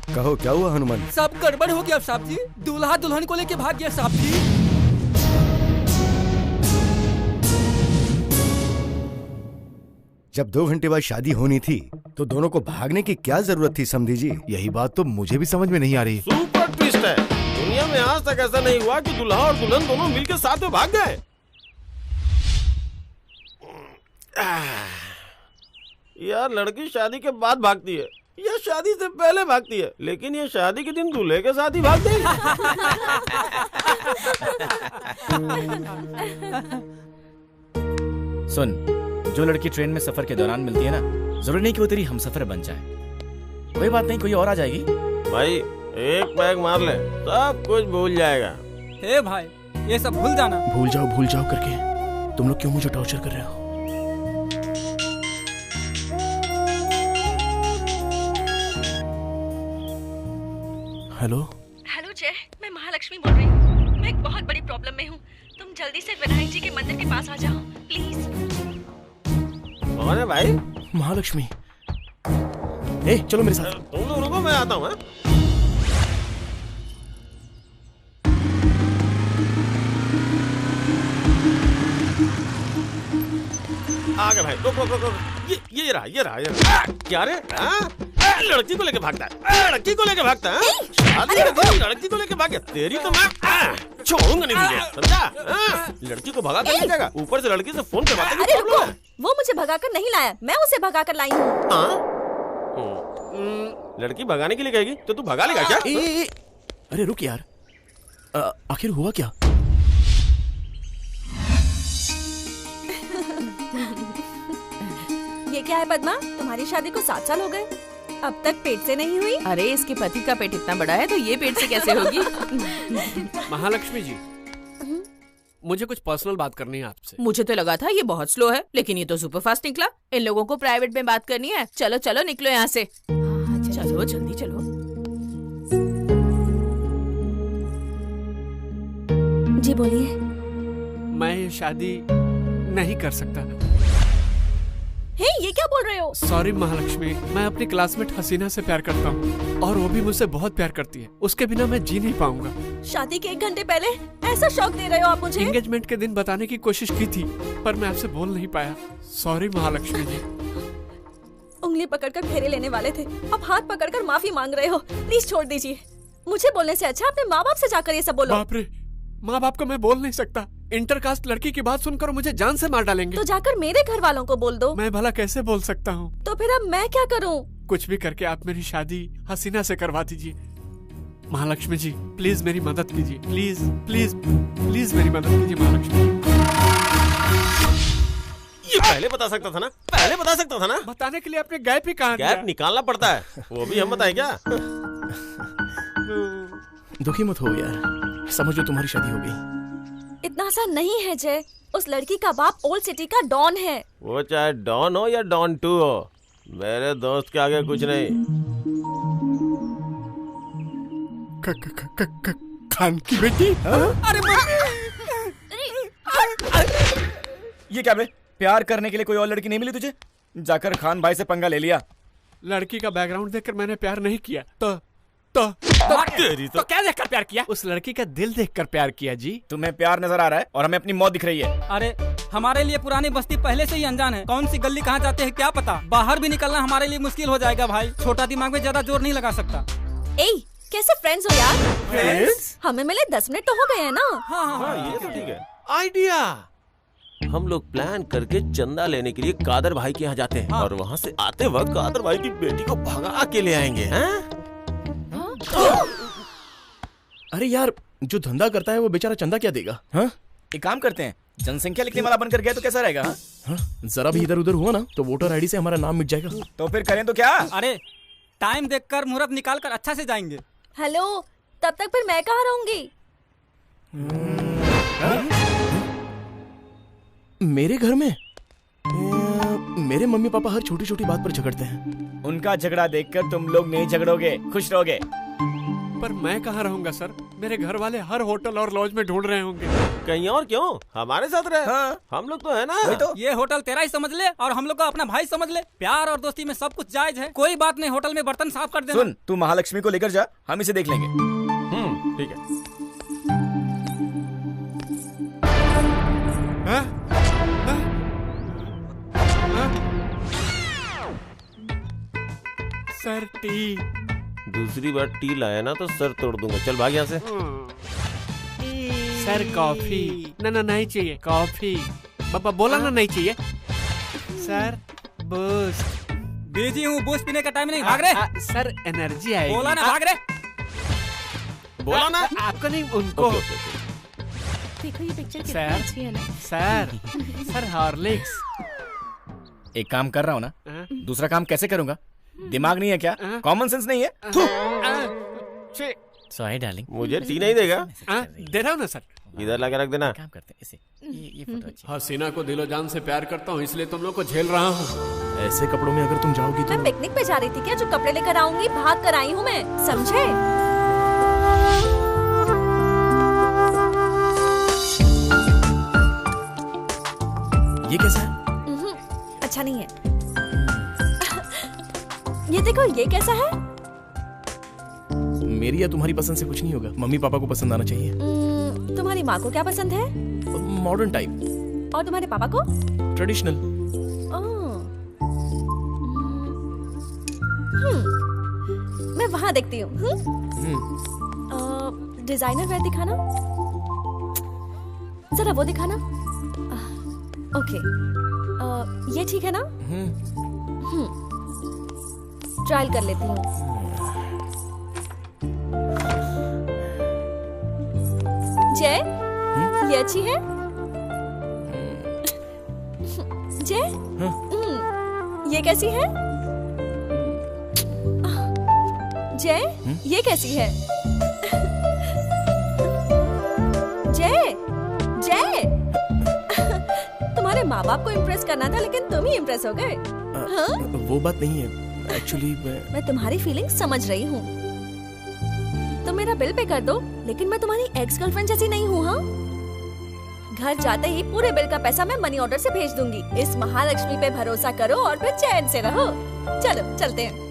कहो क्या हुआ हनुमान? सब गड़बड़ हो गया साहब जी। दूल्हा दुल्हन को लेके भाग गया साहब जी। जब 2 घंटे बाद शादी होनी थी तो दोनों को भागने की क्या जरूरत थी समधी जी? यही बात तो मुझे भी समझ में नहीं आ रही। सुपर ट्विस्ट है। दुनिया में आज तक ऐसा नहीं हुआ कि दूल्हा और दुल्हन दोनों मिलकर साथ में भाग गए। यार लड़की शादी के बाद भागती है या शादी से पहले भागती है, लेकिन ये शादी के दिन दूल्हे के साथ ही भाग गई। सुन, जो लड़की ट्रेन में सफर के दौरान मिलती है ना, जरूरी नहीं कि वो तेरी हमसफर बन जाए। कोई बात नहीं, कोई और आ जाएगी। भाई एक पैग मार ले, सब कुछ भूल जाएगा। हे भाई, ये सब भूल जाना। भूल जाओ करके तुम लोग क्यों मुझे टॉर्चर कर रहे हो? हेलो जय, मैं महालक्ष्मी बोल रही हूँ। मैं एक बहुत बड़ी प्रॉब्लम में हूँ। तुम जल्दी से विनायक जी के मंदिर के पास आ जाओ प्लीज। कौन है भाई? महालक्ष्मी। चलो मेरे साथ। तुम लोग रुको, मैं आता हूँ। आ गए भाई, रुको। ये रहा। क्या रे? लड़की को लेके भागता है। लड़की को लेके भागता है। लड़की को लेके भाग गया। तेरी तो मैं छोड़ूंगा नहीं तुझे, समझा? लड़की को भगा कर ले जाएगा, ऊपर से लड़की से फोन करवाता है। अरे रुको, वो मुझे भगाकर नहीं लाया, मैं उसे भगाकर लाई हूँ। लड़की भगाने के लिए कहेगी तो तू भगा लेगा क्या? अरे रुक यार, आखिर हुआ क्या? ये क्या है पद्मा, तुम्हारी शादी को 7 साल हो गए, अब तक पेट से नहीं हुई? अरे इसके पति का पेट इतना बड़ा है तो ये पेट से कैसे होगी? महालक्ष्मी जी, मुझे कुछ पर्सनल बात करनी है आपसे। मुझे तो लगा था ये बहुत स्लो है, लेकिन ये तो सुपर फास्ट निकला। इन लोगों को प्राइवेट में बात करनी है। चलो निकलो यहाँ से। चलो जल्दी चलो। जी बोलिए। मैं ये शादी नहीं कर सकता। ये क्या बोल रहे हो? सॉरी महालक्ष्मी, मैं अपनी क्लासमेट हसीना से प्यार करता हूँ और वो भी मुझसे बहुत प्यार करती है। उसके बिना मैं जी नहीं पाऊंगा। शादी के 1 घंटे पहले ऐसा शौक दे रहे हो आप मुझे? एंगेजमेंट के दिन बताने की कोशिश की थी पर मैं आपसे बोल नहीं पाया। सॉरी महालक्ष्मी जी। उंगली पकड़कर फेरे लेने वाले थे, अब हाथ पकड़कर माफी मांग रहे हो। प्लीज छोड़ दीजिए। मुझे बोलने से अच्छा अपने माँ बाप से जाकर ये सब बोलो। बाप रे, माँ बाप को मैं बोल नहीं सकता। इंटरकास्ट लड़की की बात सुनकर मुझे जान से मार डालेंगे। तो जाकर मेरे घर वालों को बोल दो। मैं भला कैसे बोल सकता हूँ? तो फिर अब मैं क्या करूँ? कुछ भी करके आप मेरी शादी हसीना से करवा दीजिए। महालक्ष्मी जी प्लीज मेरी मदद कीजिए। प्लीज प्लीज प्लीज मेरी मदद कीजिए महालक्ष्मी। ये पहले बता सकता था ना, पहले बता सकता था ना। बताने के लिए आपने गैप ही कहा? गैप निकालना पड़ता है, वो भी हम बताए क्या? दुखी मत हो यार, समझो तुम्हारी शादी हो गई। इतना आसान नहीं है जय, उस लड़की का बाप ओल्ड सिटी का डॉन है। वो चाहे डॉन हो या डॉन 2 हो, मेरे दोस्त के आगे कुछ नहीं। खान की बेटी? अरे ये क्या बे? प्यार करने के लिए कोई और लड़की नहीं मिली तुझे? जाकर खान भाई से पंगा ले लिया। लड़की का बैकग्राउंड देखकर मैंने प्यार नहीं किया तो क्या देखकर प्यार किया? उस लड़की का दिल देखकर प्यार किया जी। तुम्हें प्यार नजर आ रहा है और हमें अपनी मौत दिख रही है। अरे हमारे लिए पुरानी बस्ती पहले से ही अनजान है, कौन सी गली कहाँ जाते हैं क्या पता। बाहर भी निकलना हमारे लिए मुश्किल हो जाएगा भाई। छोटा दिमाग में ज्यादा जोर नहीं लगा सकता। कैसे फ्रेंड्स हो यार? फ्रेंड्स? हमें मिले 10 मिनट तो हो गए हैं ना। हाँ, ये तो ठीक है। आइडिया, हम लोग प्लान करके चंदा लेने के लिए कादर भाई के यहाँ जाते हैं और वहाँ से आते वक्त कादर भाई की बेटी को भगा के ले आएंगे। अरे यार, जो धंधा करता है वो बेचारा चंदा क्या देगा? हाँ, एक काम करते हैं, जनसंख्या लिखने वाला बनकर गया तो कैसा रहेगा? हाँ? जरा भी इधर उधर हुआ ना तो वोटर आईडी से हमारा नाम मिट जाएगा। तो फिर करें तो क्या? अरे टाइम देखकर मुहूर्त निकाल कर अच्छा से जाएंगे। हेलो, तब तक फिर मैं कहाँ रहूंगी? मेरे घर में मेरे मम्मी पापा हर छोटी छोटी बात पर झगड़ते हैं। उनका झगड़ा देखकर तुम लोग नहीं झगड़ोगे, खुश रहोगे। पर मैं कहाँ रहूंगा सर? मेरे घर वाले हर होटल और लॉज में ढूंढ रहे होंगे। कहीं और क्यों, हमारे साथ रहे। हाँ। हम लोग तो है ना। तो ये होटल तेरा ही समझ ले और हम लोग का अपना भाई समझ ले। प्यार और दोस्ती में सब कुछ जायज है, कोई बात नहीं। होटल में बर्तन साफ कर देना। सुन, तू महालक्ष्मी को लेकर जा, हम इसे देख लेंगे। ठीक है। Sir T. दूसरी बार टी लाया ना तो सर तोड़ दूंगा। चल भाग यहाँ से। Sir coffee. ना नहीं चाहिए कॉफी। पापा बोला ना नहीं चाहिए। Sir boost. बिजी हूँ, बूस्ट पीने का टाइम नहीं। भाग रहे। सर एनर्जी आएगी। बोला ना भाग रहे। बोला ना आपको नहीं, उनको। देखो ये पिक्चर कितनी सर, अच्छी है ना। Sir Horlicks. एक काम कर रहा हूँ ना, दूसरा काम कैसे करूँगा? दिमाग नहीं है क्या? कॉमन सेंस नहीं है? सॉरी डार्लिंग, मुझे टी नहीं देगा? दे रहा हूँ ना सर। इधर लाके रख देना। काम करते हैं इसे। ये फोटो अच्छी। हसीना को दिलो जान से प्यार करता हूँ, इसलिए तुम लोग को झेल रहा हूँ। ऐसे कपड़ों में अगर तुम जाओगी तो। मैं पिकनिक पे जा रही थी क्या? जो कपड़े लेकर आऊंगी भाग कर आई हूँ मैं, समझे? ये कैसा है? अच्छा नहीं है। ये देखो, ये कैसा है? मेरी या तुम्हारी पसंद से कुछ नहीं होगा, मम्मी पापा को पसंद आना चाहिए। तुम्हारी माँ को क्या पसंद है? Modern type. और तुम्हारे पापा को? ट्रेडिशनल। मैं वहाँ देखती हूँ। डिजाइनर वेयर दिखाना, जरा वो दिखाना। ओके, ये ठीक है ना? ट्रायल कर लेती हूँ। जय, ये अच्छी है? जय, ये कैसी है? जय, ये कैसी है? जय, जय, तुम्हारे माँ बाप को इम्प्रेस करना था लेकिन तुम ही इम्प्रेस हो गए। हाँ? वो बात नहीं है, एक्चुअली मैं तुम्हारी फीलिंग समझ रही हूँ। तुम मेरा बिल पे कर दो, लेकिन मैं तुम्हारी एक्स गर्लफ्रेंड जैसी नहीं हूँ। हाँ, घर जाते ही पूरे बिल का पैसा मैं मनी ऑर्डर से भेज दूंगी। इस महालक्ष्मी पे भरोसा करो और फिर चैन से रहो। चलो चलते हैं।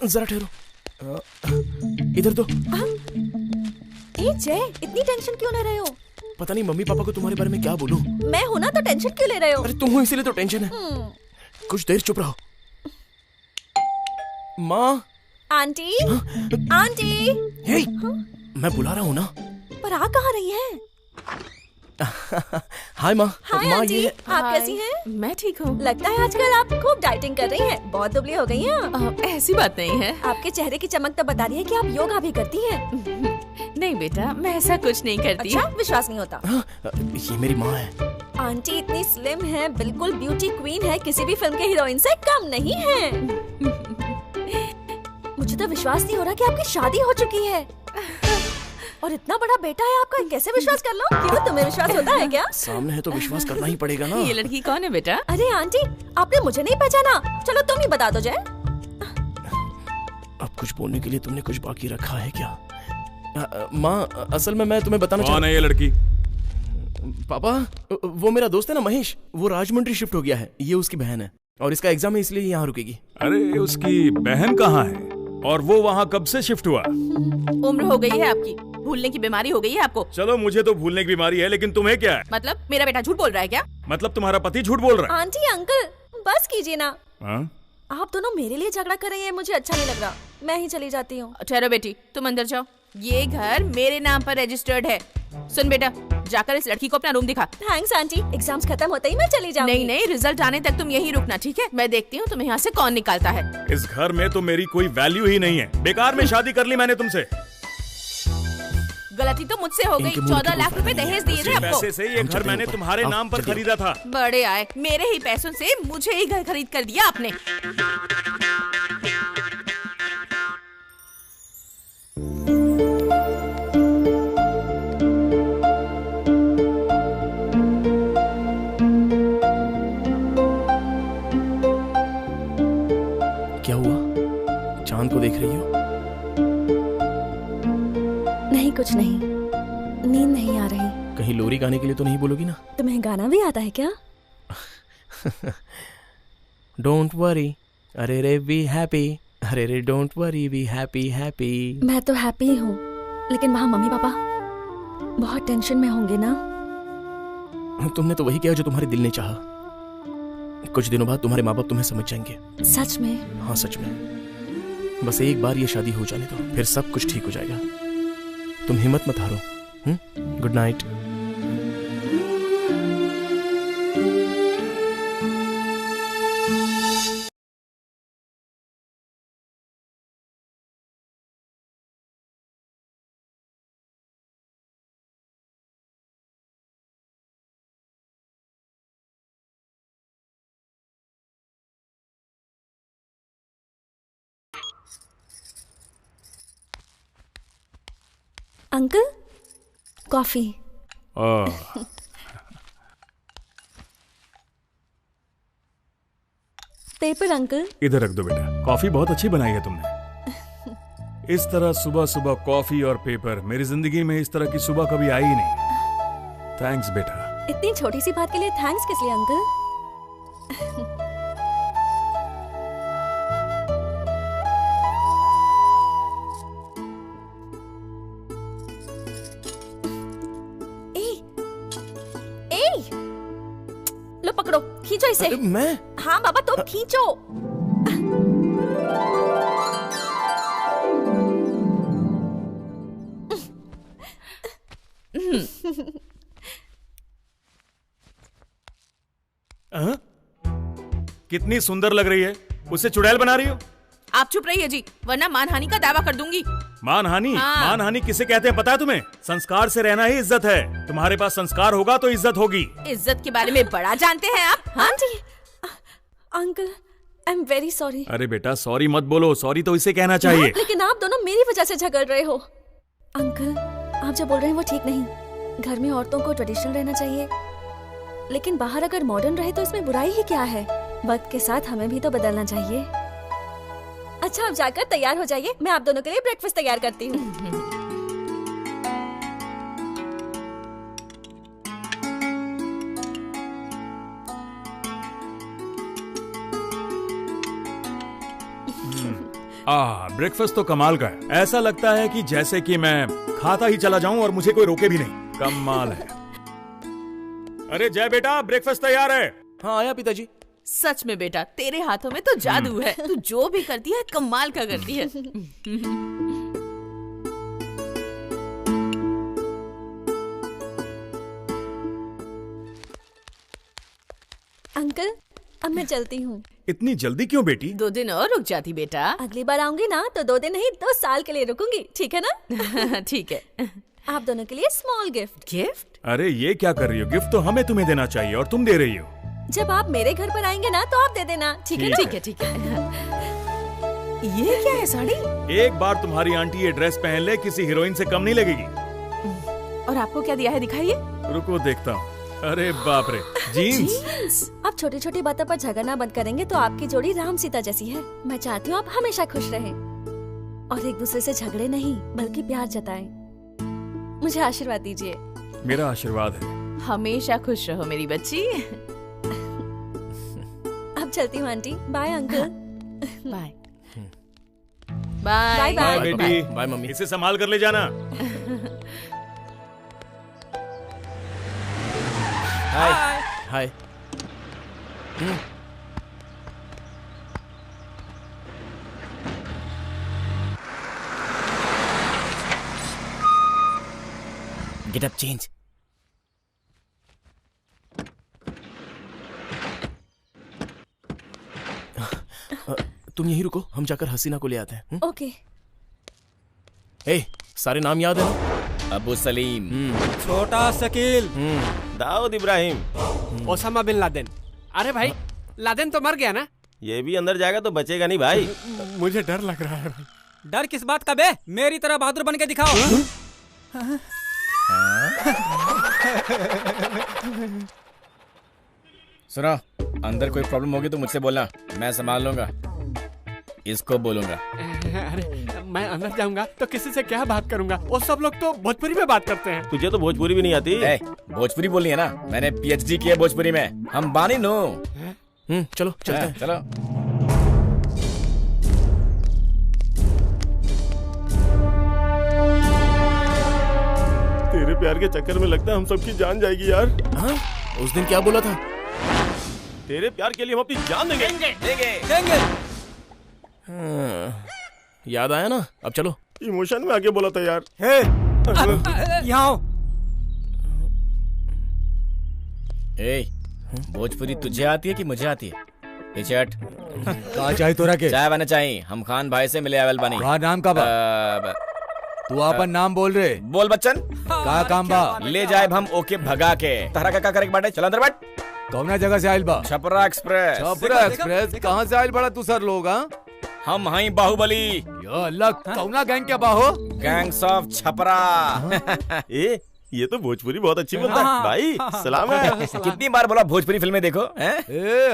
जरा ठहरो, इधर तो। ए जय, इतनी टेंशन क्यों ले रहे हो? पता नहीं मम्मी पापा को तुम्हारे बारे में क्या बोलूं। मैं हूं ना, तो टेंशन क्यों ले रहे हो? अरे तुम हो इसीलिए तो टेंशन है। कुछ देर चुप रहो। माँ। Aunty, aunty. हे, मैं बुला रहा हूँ ना। पर आ कहाँ रही है? हाय माँ। हाय आंटी, आप कैसी हैं? मैं ठीक हूँ। लगता है आजकल आप खूब डाइटिंग कर रही हैं। बहुत दुबली हो गई हैं। ऐसी बात नहीं है। आपके चेहरे की चमक तो बता रही है कि आप योगा भी करती हैं। नहीं बेटा, मैं ऐसा कुछ नहीं करती। अच्छा, विश्वास नहीं होता। ये मेरी माँ है। आंटी इतनी स्लिम है, बिल्कुल ब्यूटी क्वीन है, किसी भी फिल्म के हीरोइन से कम नहीं है। मुझे तो विश्वास नहीं हो रहा कि आपकी शादी हो चुकी है और इतना बड़ा बेटा है आपका। कैसे विश्वास कर लो? क्यों, तुम्हें विश्वास होता है क्या? सामने है तो विश्वास करना ही पड़ेगा ना। ये लड़की कौन है बेटा? अरे आंटी, आपने मुझे नहीं पहचाना। चलो तुम ही बता दो जय। अब कुछ बोलने के लिए तुमने कुछ बाकी रखा है क्या? माँ असल में मैं तुम्हें बताना कौन है ये लड़की? पापा वो मेरा दोस्त है ना महेश, वो राजमंड्री शिफ्ट हो गया है। ये उसकी बहन है और इसका एग्जाम है इसलिए यहाँ रुकेगी। अरे उसकी बहन कहाँ है और वो वहाँ कब से शिफ्ट हुआ? उम्र हो गई है आपकी, भूलने की बीमारी हो गई है आपको। चलो मुझे तो भूलने की बीमारी है, लेकिन तुम्हें क्या है? मतलब मेरा बेटा झूठ बोल रहा है क्या? मतलब तुम्हारा पति झूठ बोल रहा है? आंटी अंकल बस कीजिए ना। हाँ? आप दोनों मेरे लिए झगड़ा कर रही हैं, मुझे अच्छा नहीं लग रहा। मैं ही चली जाती हूँ। ठहरो बेटी, तुम अंदर जाओ। ये घर मेरे नाम पर रजिस्टर्ड है। सुन बेटा, जाकर इस लड़की को अपना रूम दिखा। थैंक्स आंटी, एग्जाम्स खत्म होते ही मैं चली जाऊंगी। नहीं नहीं, रिजल्ट आने तक तुम यहीं रुकना, ठीक है? मैं देखती हूँ तुम्हें यहाँ से कौन निकालता है। इस घर में तो मेरी कोई वैल्यू ही नहीं है। बेकार में शादी कर ली मैंने तुमसे। गलती तो मुझसे हो गई। 14 लाख रुपए दहेज दिए थे आपको। पैसे से ये घर मैंने तुम्हारे नाम पर खरीदा था। बड़े आए, मेरे ही पैसों से मुझे ही घर खरीद कर दिया आपने। क्या हुआ? चांद को देख रही हो? नहीं कुछ नहीं, नींद नहीं आ रही। कहीं लोरी गाने के लिए तो नहीं बोलोगी ना? तुम्हें गाना भी आता है क्या? डोंट वरी, अरे रे बी हैप्पी, अरे रे don't worry be happy happy. मैं तो हैप्पी हूँ, लेकिन वहाँ मम्मी पापा बहुत टेंशन में होंगे ना। तुमने तो वही किया जो तुम्हारे दिल ने चाहा। कुछ दिनों बाद तुम्हारे माँ बाप तुम्हें समझ जाएंगे। सच में? हाँ सच में। बस एक बार ये शादी हो जाने दो, फिर सब कुछ ठीक हो जाएगा। तुम हिम्मत मत हारो। Good night. Uncle coffee. Paper uncle. इधर रख दो बेटा, कॉफी बहुत अच्छी बनाई है तुमने। इस तरह सुबह सुबह कॉफी और पेपर, मेरी जिंदगी में इस तरह की सुबह कभी आई ही नहीं। थैंक्स बेटा। इतनी छोटी सी बात के लिए थैंक्स किस लिए अंकल? लो पकड़ो, खींचो इसे। मैं? हाँ बाबा तुम खींचो। कितनी सुंदर लग रही है, उसे चुड़ैल बना रही हो? आप चुप रहिए जी, वरना मानहानि का दावा कर दूंगी। मानहानि? हाँ। मानहानि किसे कहते हैं पता है तुम्हें? संस्कार से रहना ही इज्जत है। तुम्हारे पास संस्कार होगा तो इज्जत होगी। इज्जत के बारे में बड़ा जानते हैं आप। हाँ जी uncle, I am very sorry. अरे बेटा सॉरी मत बोलो, सॉरी तो इसे कहना चाहिए। लेकिन आप दोनों मेरी वजह से झगड़ रहे हो। अंकल आप जो बोल रहे हैं वो ठीक नहीं। घर में औरतों को ट्रेडिशनल रहना चाहिए, लेकिन बाहर अगर मॉडर्न रहे तो इसमें बुराई ही क्या है? वक्त के साथ हमें भी तो बदलना चाहिए। अच्छा आप जाकर तैयार हो जाइए, मैं आप दोनों के लिए ब्रेकफास्ट तैयार करती हूँ। ब्रेकफास्ट तो कमाल का है। ऐसा लगता है कि जैसे कि मैं खाता ही चला जाऊं और मुझे कोई रोके भी नहीं। कमाल है। अरे जय बेटा, ब्रेकफास्ट तैयार है। हाँ आया पिताजी। सच में बेटा, तेरे हाथों में तो जादू है। तू जो भी करती है कमाल का करती है। अंकल अब मैं चलती हूँ। इतनी जल्दी क्यों बेटी? 2 दिन और रुक जाती बेटा। अगली बार आऊंगी ना तो 2 दिन नहीं 2 साल के लिए रुकूंगी, ठीक है ना? ठीक है। आप दोनों के लिए स्मॉल गिफ्ट। गिफ्ट? अरे ये क्या कर रही हो? गिफ्ट तो हमें तुम्हें देना चाहिए और तुम दे रही हो। जब आप मेरे घर पर आएंगे ना तो आप दे देना, ठीक है ना? ठीक है ठीक है। ये क्या है साड़ी? एक बार तुम्हारी आंटी ये ड्रेस पहन ले, किसी हीरोइन से कम नहीं लगेगी। और आपको क्या दिया है दिखाइए। रुको देखता हूँ। अरे बाप रे, जीन्स। आप छोटी छोटी बातों पर झगड़ना बंद करेंगे तो आपकी जोड़ी राम सीता जैसी है। मैं चाहती हूँ आप हमेशा खुश रहें और एक दूसरे से झगड़े नहीं बल्कि प्यार जताएं। मुझे आशीर्वाद दीजिए। मेरा आशीर्वाद है। हमेशा खुश रहो मेरी बच्ची। अब चलती हूँ aunty. Bye uncle. Bye bye bye bye. बेटी। Bye mummy. इसे संभाल कर ले जाना। हाय हाय। Get up change. तुम यहीं रुको, हम जाकर हसीना को ले आते हैं। ओके। ए, सारे नाम याद है ना? Abu Salim, Chhota Shakeel, Dawood Ibrahim, Osama bin Laden. अरे भाई, लादेन तो मर गया ना? ये भी अंदर जाएगा तो बचेगा नहीं भाई। मुझे डर लग रहा है भाई। डर किस बात का बे? मेरी तरह बहादुर बन के दिखाओ। सुनो, अंदर कोई प्रॉब्लम होगी तो मुझसे बोलना, मैं संभाल लूंगा। इसको बोलूंगा। अरे मैं अंदर जाऊंगा तो किसी से क्या बात करूंगा? वो सब लोग तो भोजपुरी में बात करते हैं। तुझे तो भोजपुरी भी नहीं आती। भोजपुरी बोलनी है ना? मैंने PhD की है भोजपुरी में। हम बानी नो। चलो चलते हैं। चलो। तेरे प्यार के चक्कर में लगता है हम सबकी जान जाएगी यार। हाँ? उस दिन क्या बोला था? तेरे प्यार के लिए हम अपनी जान देंगे। देंगे। याद आया ना? अब चलो। इमोशन में आगे बोला था यार। यहाँ आओ। भोजपुरी तुझे आती है कि मुझे आती है? पिचट। कहा चाहिए तोरा के? चाय बना चाहिए। हम खान भाई से मिले अवेल बनी। कहा नाम का बा? तू अपन नाम बोल रहे। बोल बच्चन। कहा काम बा? ले जाए हम ओके भगा के। तहरा का करे बाटे? चल अंदर बैठ। कौना जगह से आयल बा? छपरा एक्सप्रेस। छपरा एक्सप्रेस कहाँ से आयल बड़ा तू सर लोग? हम हई बाहुबली। या अल्लाह, कौना गैंग के बाहो? Gangs of Chhapra. ये तो भोजपुरी बहुत अच्छी बोलता है भाई। सलाम है। कितनी बार बोला भोजपुरी फिल्में देखो।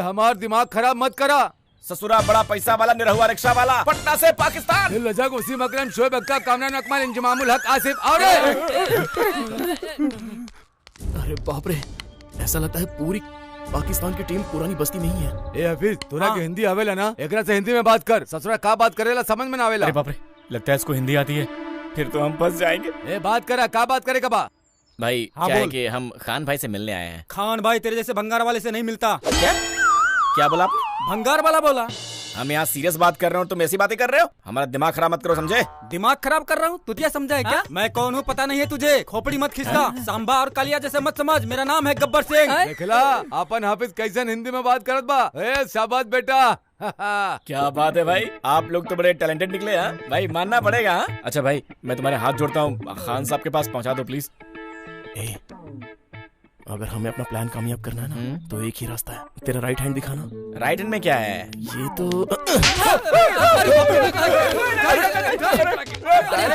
हमार दिमाग खराब मत करा। ससुरा बड़ा पैसा वाला, निरहुआ रिक्शा वाला, पटना से पाकिस्तान। लजक वसीम अकरम शोएब अक्का कामरान अकमल इंजमामुल हक आसिफ। अरे बाप रे, ऐसा लगता है पूरी पाकिस्तान की टीम पुरानी बस्ती में ही है। ए हफीज, तोरा के हिंदी आवेला ना? एकरा से हिंदी में बात कर। ससुरा का बात करेला समझ में ना आवेला। अरे बाप रे, लगता है इसको हिंदी आती है। फिर तो हम फंस जाएंगे। ए बात करा, का बात करेगा बा? भाई क्या है कि हम खान भाई से मिलने आए हैं। खान भाई तेरे जैसे भंगार वाले से नहीं मिलता। क्या बोला आपने? भंगार वाला बोला। हम यहाँ सीरियस बात कर रहे हो, तुम ऐसी बातें कर रहे हो? हमारा दिमाग खराब मत करो, समझे? दिमाग खराब कर रहा हूँ? तुझे समझा है क्या? मैं कौन हूँ पता नहीं है तुझे? खोपड़ी मत खिसका। सांबा और कालिया जैसे मत समझ। मेरा नाम है गब्बर सिंह। देखला अपन हाफिज कैसन हिंदी में बात करत बा। ए शाबाश बेटा। क्या बात है भाई, आप लोग तो बड़े टैलेंटेड निकले। हाँ भाई, मानना पड़ेगा। अच्छा भाई, मैं तुम्हारे हाथ जोड़ता हूँ, खान साहब के पास पहुँचा दो प्लीज। अगर हमें अपना प्लान कामयाब करना है ना, तो एक ही रास्ता है। तेरा राइट हैंड दिखाना। राइट हैंड में क्या है? ये तो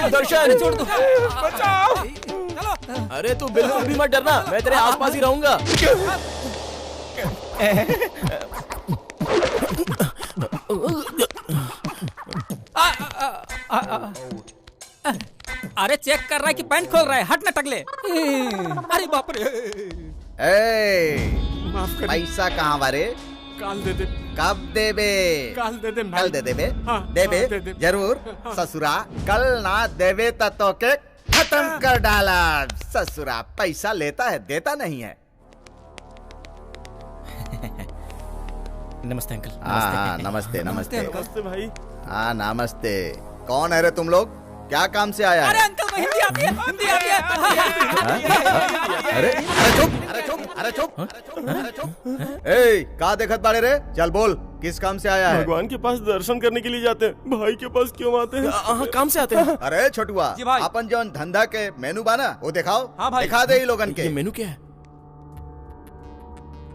दर्शन, छोड़ दो। अरे तू बिल्कुल भी मत डरना, मैं तेरे आसपास ही रहूंगा। अरे चेक कर रहा है कि पैंट खोल रहा है। हट ना टकले। अरे बाप रे। पैसा कहाँ बारे? काल दे दे। कब देबे? काल दे दे। कल दे देबे? हाँ, देबे? हाँ, दे दे। जरूर। ससुरा कल ना देबे तो के खत्म कर डाला। ससुरा पैसा लेता है, देता नहीं है। नमस्ते अंकल। हाँ नमस्ते नमस्ते नमस्ते भाई। हाँ नमस्ते। कौन है रे तुम लोग? क्या काम से आया है? अरे अंकल को हिंदी आती है। हिंदी आती है। अरे अरे चुप। ए का देखत बाड़े रे? चल बोल, किस काम से आया है? भगवान के पास दर्शन करने के लिए जाते हैं। भाई के पास क्यों आते हैं? काम से आते हैं। अरे छोटुआ, अपन जो धंधा के मेनू बाना वो दिखाओ। हाँ भाई। दिखा दे लोगन के। मेनू क्या है?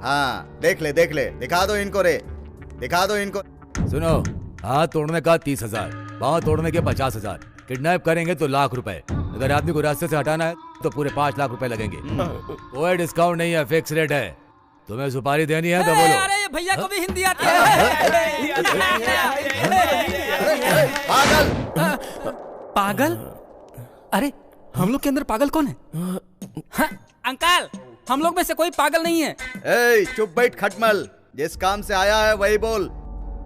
हाँ देख ले दिखा दो इनको रे, दिखा दो इनको। सुनो, हाथ तोड़ने का 30,000, पाँव तोड़ने के 50,000, किडनैप करेंगे तो लाख रुपए, अगर आदमी को रास्ते से हटाना है तो पूरे 5 लाख रुपए लगेंगे। कोई डिस्काउंट नहीं है, फिक्स रेट है। तुम्हें सुपारी देनी है तो बोलो। अरे भैया को भी हिंदी आती है। पागल पागल? अरे हम लोग के अंदर पागल कौन है? हाँ, अंकल हम लोग में से कोई पागल नहीं है। ए, चुप बैठ खटमल, जिस काम से आया है वही बोल।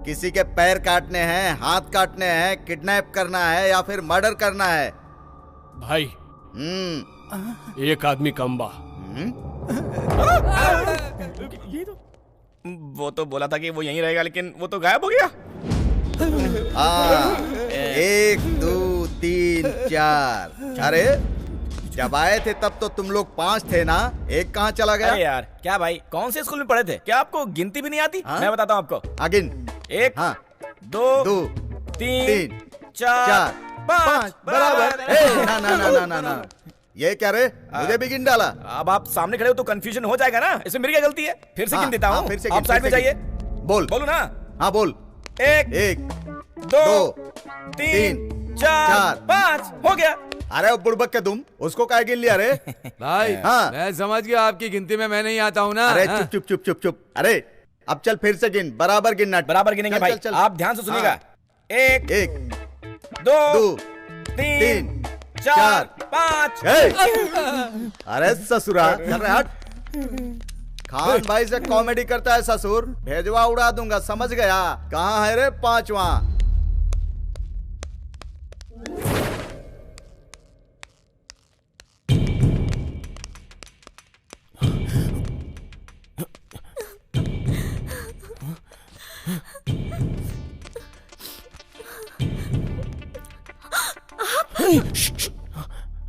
किसी के पैर काटने हैं, हाथ काटने हैं, किडनैप करना है या फिर मर्डर करना है? भाई एक आदमी कम बा। वो तो बोला था कि वो यहीं रहेगा, लेकिन वो तो गायब हो गया। 1 2 3 4। अरे जब आए थे तब तो तुम लोग 5 थे ना, एक कहाँ चला गया? अरे यार क्या भाई, कौन से स्कूल में पढ़े थे? क्या आपको गिनती भी नहीं आती? मैं बताता हूँ आपको। गिन। 1 2 3 4 5 बराबर। ना ना ना ना ना, ये क्या रे, मुझे भी गिन डाला। अब आप सामने खड़े हो तो कंफ्यूजन हो जाएगा ना, इसमें मेरी क्या गलती है? फिर से गिन देता हूँ, आप साइड में जाइए। बोलो ना। हाँ बोल। 1 2 3 4 5 हो गया। अरे बुड़बक के तुम, उसको क्या गिन लिया रे? भाई हाँ। मैं समझ गया, आपकी गिनती में मैं नहीं आता हूँ ना। अरे चुप चुप चुप चुप चुप। अरे अब चल फिर से गिन, बराबर गिनना। बराबर गिनेंगे भाई, आप ध्यान से सुनिएगा। 1 2 3 4 5। अरे ससुरा, हट। खान भाई से कॉमेडी करता है ससुर, भेजवा उड़ा दूंगा, समझ गया? कहाँ है रे 5वां?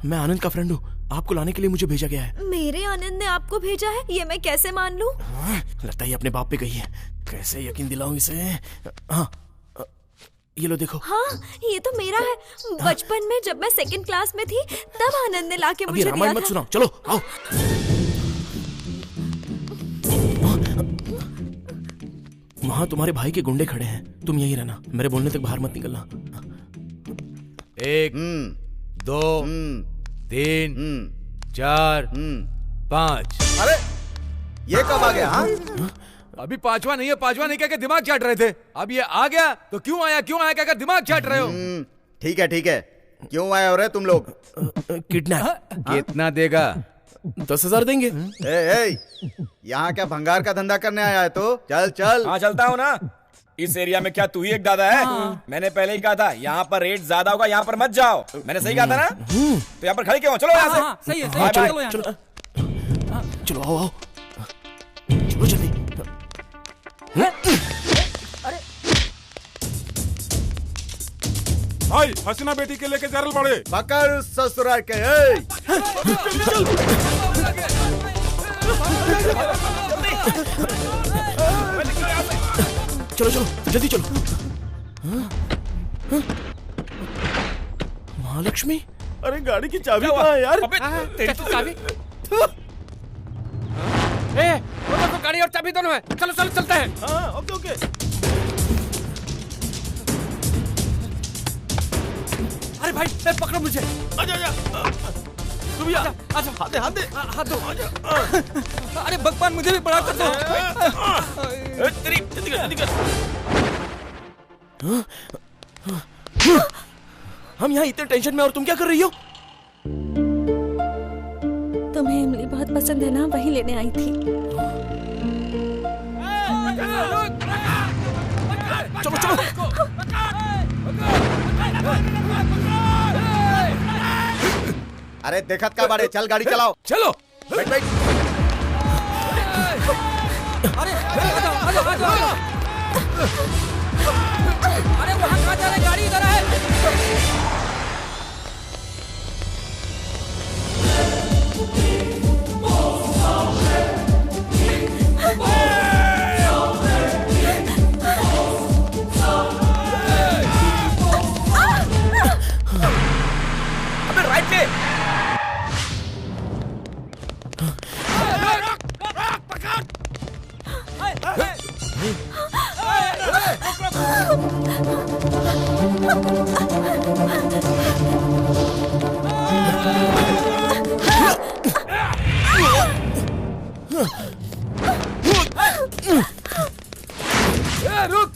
मैं आनंद का फ्रेंड हूँ, आपको लाने के लिए मुझे भेजा गया है। मेरे आनंद ने आपको भेजा है, ये मैं कैसे मान लूं? लगता है ये अपने बाप पे गई है, कैसे यकीन दिलाऊं इसे? हाँ ये लो देखो। हाँ ये तो मेरा है। बचपन में जब मैं 2nd क्लास में थी तब आनंद ने लाके मुझे दिया था। मत सुनाओ, चलो आओ। वहाँ तुम्हारे भाई के गुंडे खड़े हैं, तुम यही रहना, मेरे बोलने तक बाहर मत निकलना। 1 2 3 4 5। अरे ये कब आ गया? हाँ? अभी 5वां नहीं है, 5वां नहीं कह के दिमाग चाट रहे थे, अब ये आ गया तो क्यों आया कहकर दिमाग चाट रहे हो। ठीक है, क्यों आए हो रे तुम लोग? किडनैप। कितना देगा? 10,000 देंगे। यहाँ क्या भंगार का धंधा करने आया है? तो चल। हाँ चलता हूँ ना। इस एरिया में क्या तू ही एक दादा है? मैंने पहले ही कहा था यहाँ पर रेट ज्यादा होगा, यहाँ पर मत जाओ। मैंने सही कहा था ना? तो यहाँ पर खड़े क्यों? चलो यहाँ से। सही है, चलो आओ, चलो जल्दी। भाई हसीना बेटी के लेके जरल पड़े। पकड़ ससुराल के। चलो जल्दी चलो। महालक्ष्मी, अरे गाड़ी की चाबी कहाँ है यार? चाबी? तो गाड़ी और चाबी दोनों है। चलो चलते हैं। हाँ ओके। अरे भाई पकड़ो मुझे। आजा। हाथ दे। अरे भगवान मुझे भी बड़ा कर दो। जल्दी कर। हम यहाँ इतने टेंशन में और तुम क्या कर रही हो? तुम्हें इमली बहुत पसंद है ना, वही लेने आई थी। चलो। अरे देखत का बारे, चल गाड़ी चलाओ। चलो बैठ। अरे आ जाओ। अरे वहाँ कहाँ जा रहे? गाड़ी इधर है। अबे राइट ले। रुक।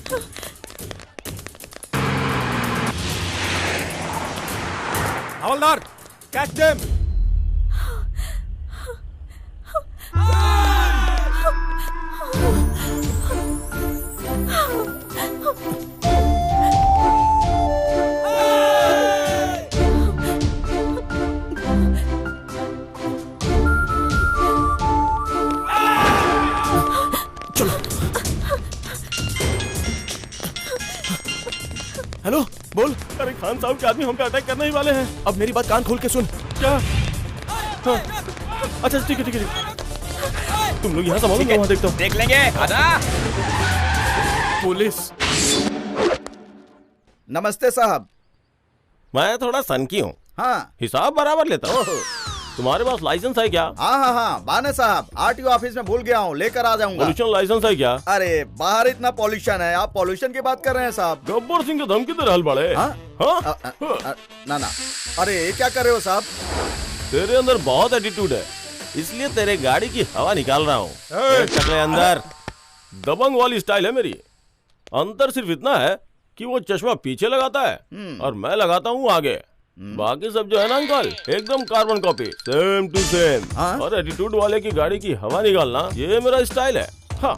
हवलदार, कैच देम। हेलो, बोल। अरे खान साहब के आदमी हम पे अटैक करने ही वाले हैं। अब मेरी बात कान खोल के सुन। क्या? हाँ। अच्छा ठीक है ठीक है, तुम लोग यहाँ संभालो, मैं वहाँ देखता हूँ। देख लेंगे, आजा। पुलिस। नमस्ते साहब। मैं थोड़ा सनकी हूँ। हाँ। हिसाब बराबर लेता हूँ। तुम्हारे पास लाइसेंस है क्या? हाँ, बाने साहब, आरटीओ ऑफिस में भूल गया हूँ, लेकर आ जाऊंगा। पॉल्यूशन लाइसेंस है क्या? अरे बाहर इतना पॉल्यूशन है, आप पॉल्यूशन की बात कर रहे हैं साहब? गब्बर सिंह का धमकी दे रहल बड़े। ना अरे ये क्या कर रहे हो साहब? तेरे अंदर बहुत एटीट्यूड है, इसलिए तेरे गाड़ी की हवा निकाल रहा हूँ। अंदर दबंग वाली स्टाइल है मेरी। अंतर सिर्फ इतना है कि वो चश्मा पीछे लगाता है और मैं लगाता हूँ आगे। बाकी सब जो है ना अंकल, एकदम carbon copy, same to same. और एटीट्यूड वाले की गाड़ी की हवा निकालना ये मेरा स्टाइल है। हाँ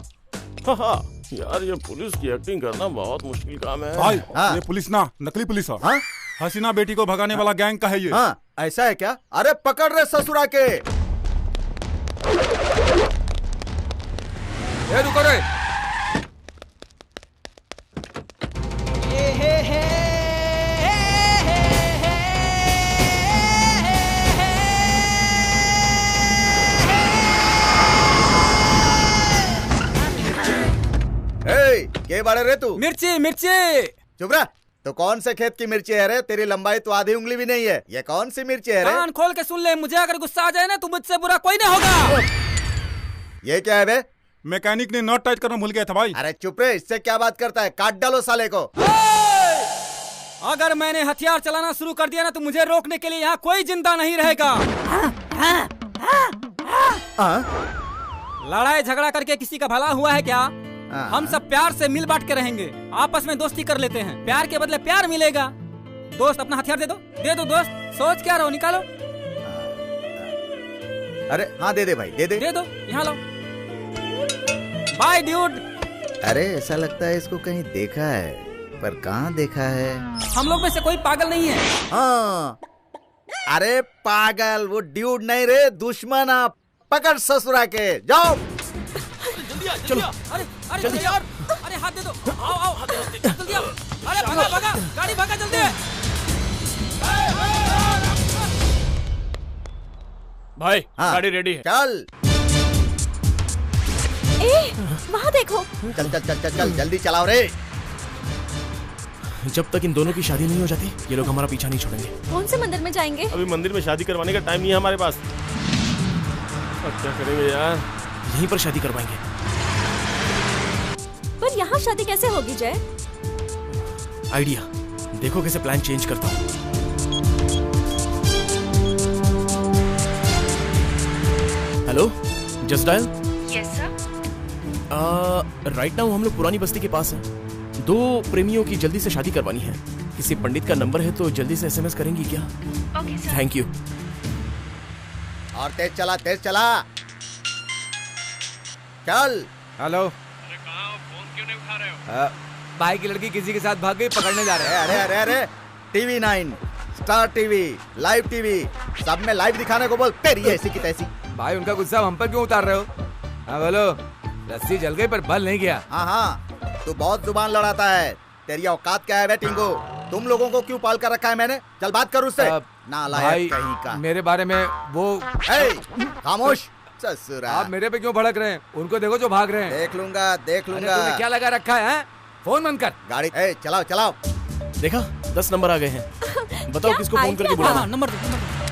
हाँ हाँ यार, ये पुलिस की एक्टिंग करना बहुत मुश्किल काम है भाई। ये पुलिस ना, नकली पुलिस है। हसीना बेटी को भगाने वाला गैंग का है ये। ऐसा है क्या? अरे पकड़ रहे ससुरा के। रुको रे। के बारे रे तू? मिर्ची मिर्ची। चुप रह। तो कौन से खेत की मिर्ची है रे? तेरी लंबाई तो आधी उंगली भी नहीं है। ये कौन सी मिर्ची है रे? कान खोल के सुन ले, मुझे अगर गुस्सा आ जाए ना तो मुझसे बुरा कोई नहीं होगा। ये क्या है बे? मैकेनिक ने नट टाइट करना भूल गया था भाई। अरे चुप रे, इससे क्या बात करता है? काट डालो साले को। अगर मैंने हथियार चलाना शुरू कर दिया ना तो मुझे रोकने के लिए यहाँ कोई जिंदा नहीं रहेगा। लड़ाई झगड़ा करके किसी का भला हुआ है क्या? हम सब प्यार से मिल बांट के रहेंगे, आपस में दोस्ती कर लेते हैं। प्यार के बदले प्यार मिलेगा। दोस्त अपना हथियार दे दो दोस्त। सोच क्या रहो, निकालो। अरे हाँ दे दे भाई, दे दो, यहाँ लो। Bye dude. अरे ऐसा लगता है इसको कहीं देखा है, पर कहाँ देखा है? हम लोग में से कोई पागल नहीं है। हाँ। अरे पागल वो ड्यूड नहीं रे, दुश्मन। आप पकड़ ससुरा के, जाओ। चलो। अरे जल्दी यार, अरे हाथ दे दो। आओ जल्दी आओ। अरे भागा, गाड़ी भागा जल्दी। भाई गाड़ी रेडी है। चल। वहाँ देखो। चल जल्दी चलाओ रे। जब तक इन दोनों की शादी नहीं हो जाती ये लोग हमारा पीछा नहीं छोड़ेंगे। कौन से मंदिर में जाएंगे? अभी मंदिर में शादी करवाने का टाइम नहीं है हमारे पास। अब क्या करेंगे यार? यहीं पर शादी करवाएंगे। पर यहाँ शादी कैसे होगी जय? आइडिया देखो कैसे प्लान चेंज करता हूँ। Hello, just dial. Yes sir. Right now हम लोग पुरानी बस्ती के पास हैं। दो प्रेमियों की जल्दी से शादी करवानी है। किसी पंडित का नंबर है तो जल्दी से एसएमएस करेंगी क्या? Okay sir. Thank you. और तेज चला। चल। हेलो। भाई की लड़की किसी के साथ भाग गई, पकड़ने जा रहे हैं। अरे TV 9, star TV, live TV, सब में लाइव दिखाने को बोल। तेरी ऐसी की तैसी। भाई उनका गुस्सा हम पर क्यों उतार रहे हो? हाँ बोलो। रस्सी जल गई पर बल नहीं गया। हाँ, तू बहुत जुबान लड़ाता है। तेरी औकात क्या है बे टिंगो? तुम लोगों को क्यों पाल कर रखा है मैंने? चल बात कर उससे। नालायक कहीं का। मेरे बारे में वो। खामोश ससुरा। आप मेरे पे क्यों भड़क रहे हैं? उनको देखो जो भाग रहे हैं। देख लूंगा। तूने क्या लगा रखा है? फोन बंद कर। गाड़ी चलाओ। देखा 10 नंबर आ गए हैं। बताओ किसको फोन करके बुलाना? नंबर।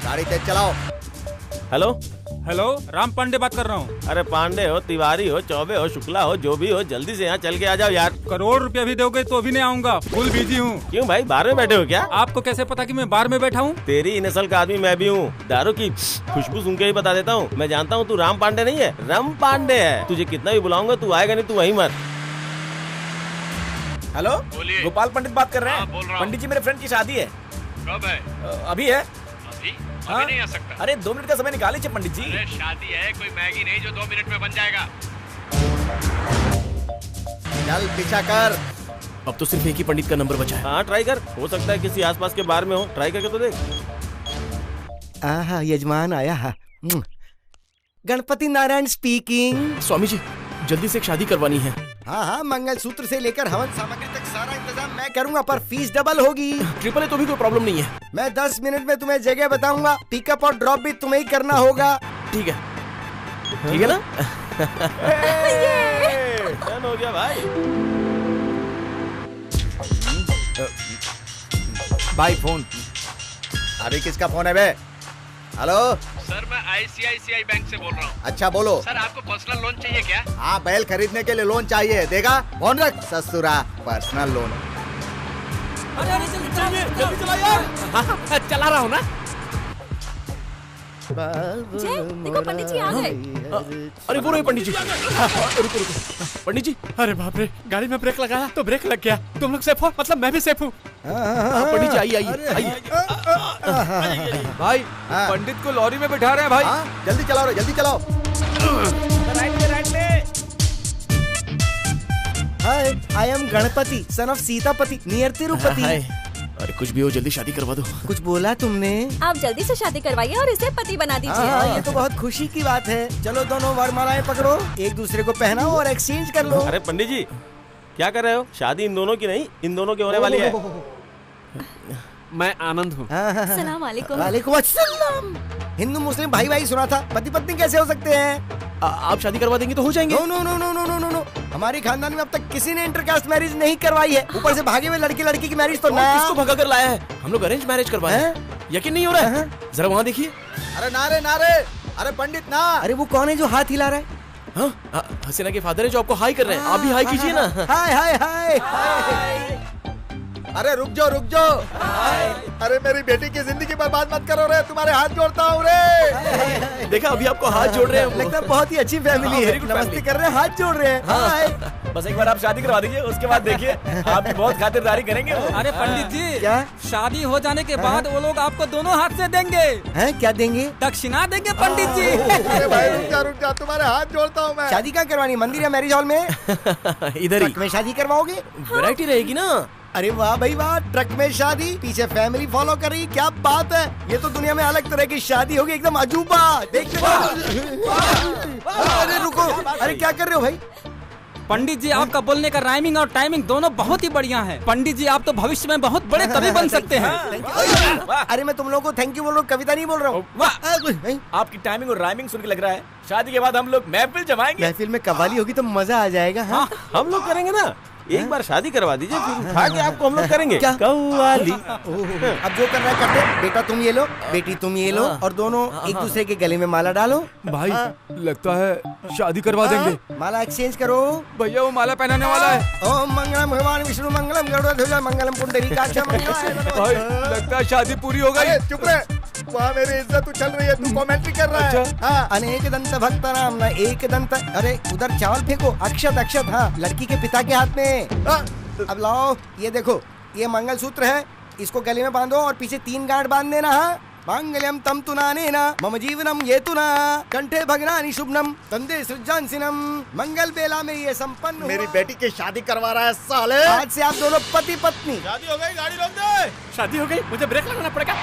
गाड़ी तेज चलाओ। हेलो, राम पांडे बात कर रहा हूँ। अरे पांडे हो, तिवारी हो, चौबे हो, शुक्ला हो, जो भी हो, जल्दी से यहाँ चल के आ जाओ यार। करोड़ रुपया भी दोगे तो भी नहीं आऊंगा, फुल बिजी हूँ। क्यों भाई, बार में बैठे हो क्या? आपको कैसे पता कि मैं बार में बैठा हूँ? तेरी नस्ल का आदमी मैं भी हूँ। दारू की खुशबू सुन के ही बता देता हूँ। मैं जानता हूँ तू राम पांडे नहीं है, रम पांडे है। तुझे कितना भी बुलाऊंगा तू आएगा नहीं, तू वहीं मर। हेलो, गोपाल पंडित बात कर रहे हैं। पंडित जी मेरे फ्रेंड की शादी है। कब है? अभी है। अभी नहीं आ सकता। अरे 2 मिनट का समय निकाल लीजिए पंडित जी। अरे शादी है, कोई मैगी नहीं जो 2 मिनट में बन जाएगा। चल पीछा कर। अब तो सिर्फ एक ही पंडित का नंबर बचा है। हाँ ट्राई कर, हो सकता है किसी आसपास के बार में हो। ट्राई करके तो देख। यजमान आया। गणपति नारायण स्पीकिंग। स्वामी जी जल्दी से एक शादी करवानी है। हाँ, मंगलसूत्र से लेकर हवन सामग्री तक सारा इंतजाम मैं करूंगा, पर फीस डबल होगी। ट्रिपल है तो भी कोई प्रॉब्लम नहीं है। मैं 10 मिनट में तुम्हें जगह बताऊंगा, पिकअप और ड्रॉप भी तुम्हें ही करना होगा। ठीक है, ठीक है ना? डन हो गया भाई। भाई फोन। अभी किसका फोन है बे? हेलो सर, मैं ICICI बैंक से बोल रहा हूँ। अच्छा बोलो। सर आपको पर्सनल लोन चाहिए क्या? हाँ, बैल खरीदने के लिए लोन चाहिए। देगा? फोन रख ससुरा, पर्सनल लोन। अरे जल्दी चला यार। चला रहा हूँ ना। जय, देखो पंडित जी आ गए। अरे वो रहे पंडित जी। रुको पंडित जी। अरे बाप रे, गाड़ी में ब्रेक लगाया तो ब्रेक लग गया। तुम लोग सेफ हो? मतलब मैं भी सेफ हूँ। पंडित जी आइए। भाई पंडित को लॉरी में बिठा रहे हैं भाई। जल्दी चलाओ रे, जल्दी चलाओ। राइट में। Hi, I am Ganapati, son of Sitapati, near Tirupati. अरे कुछ भी हो, जल्दी शादी करवा दो। कुछ बोला तुमने? आप जल्दी से शादी करवाइए और इसे पति बना दीजिए। ये तो बहुत खुशी की बात है। चलो दोनों वरमालाएं पकड़ो, एक दूसरे को पहनाओ और एक्सचेंज कर लो। अरे पंडित जी क्या कर रहे हो? शादी इन दोनों की नहीं, इन दोनों की होने वाली है। मैं आनंद हूँ। सलाम वालेकुम। वालेकुम अस्सलाम। हिंदू मुस्लिम भाई भाई सुना था, पति पत्नी कैसे हो सकते हैं? आप शादी करवा देंगे तो हो जाएंगे। No no no no no no no no. हमारे खानदान में अब तक किसी ने इंटरकास्ट मैरिज नहीं करवाई है। ऊपर से भागे हुए लड़की लड़की की मैरिज तो ना। किसको भगा कर लाया है? हम लोग अरेंज मैरिज करवाए हैं। यकीन नहीं हो रहा है? जरा वहाँ देखिए। अरे नारे नारे, अरे पंडित ना। अरे वो कौन है जो हाथ हिला रहा है? हाँ, हसीना के फादर है जो आपको हाई कर रहे हैं। आप भी हाई कीजिए ना। हाय हाय हाय। अरे रुक जाओ। अरे मेरी बेटी की जिंदगी बर्बाद मत करो रे, तुम्हारे हाथ जोड़ता हूँ रे। देखा अभी आपको हाथ जोड़ रहे हैं। लगता है बहुत ही अच्छी फैमिली है। नमस्ते कर रहे हैं, हाथ जोड़ रहे हैं। बस एक बार आप शादी करवा दीजिए, उसके बाद देखिए आपकी बहुत खातिरदारी करेंगे। अरे पंडित जी, क्या शादी हो जाने के बाद वो लोग आपको दोनों हाथ से देंगे। हैं? क्या देंगे? दक्षिणा देंगे पंडित जी। अरे भाई रुक जा, तुम्हारे हाथ जोड़ता हूँ मैं। शादी कहाँ करवानी, मंदिर या मैरिज हॉल में? इधर ही। में शादी करवाओगे? वैरायटी रहेगी ना। अरे वाह भाई वाह, ट्रक में शादी, पीछे फैमिली फॉलो कर रही, क्या बात है। ये तो दुनिया में अलग तरह की शादी होगी, एकदम अजूबा। देखते अरे रुको, अरे क्या कर रहे हो भाई? पंडित जी आपका बोलने का राइमिंग और टाइमिंग दोनों बहुत ही बढ़िया है। पंडित जी आप तो भविष्य में बहुत बड़े कवि बन सकते हैं। अरे मैं तुम लोगों को थैंक यू बोल रहा हूँ, कविता नहीं बोल रहा हूँ। आपकी टाइमिंग और राइमिंग सुन के लग रहा है शादी के बाद हम लोग महफिल जमाएंगे। महफिल में कव्वाली होगी तो मजा आ जाएगा। हाँ हम लोग करेंगे ना। एक बार शादी करवा दीजिए, फिर उठा के आपको हम लोग करेंगे कव्वाली। अब जो करना है करते। बेटा तुम ये लो, बेटी तुम ये लो, और दोनों एक दूसरे के गले में माला डालो। भाई लगता है शादी करवा देंगे। माला एक्सचेंज करो। भैया वो माला पहनाने वाला है। ओम मंगलम भगवान विष्णु मंगलम गरुड़ध्वज मंगलम पुंडरीकाक्ष मंगलम। भाई लगता है शादी पूरी हो गई। चुप रहे, वहाँ मेरी इज्जत उछल रही है, तू कमेंट्री कर रहा है। हाँ, अनेक दंत भक्त नाम न एक दंत। अरे उधर चावल फेंको, अक्षत अक्षत। हाँ, लड़की के पिता के हाथ में। अब लाओ, ये देखो, ये मंगलसूत्र है, इसको गले में बांधो और पीछे 3 गांठ बांध देना। हाँ, मांगल्यम तम तुनानेना मम जीवनम ये तुना कंठे भगनानि शुभनम तंदे सृजांसिनम। मंगल बेला में ये संपन्न। मेरी बेटी की शादी करवा रहा है साले। आज से आप दोनों पति पत्नी। शादी हो गई, गाड़ी रोक दे। शादी हो गई, मुझे ब्रेक लगाना पड़ेगा।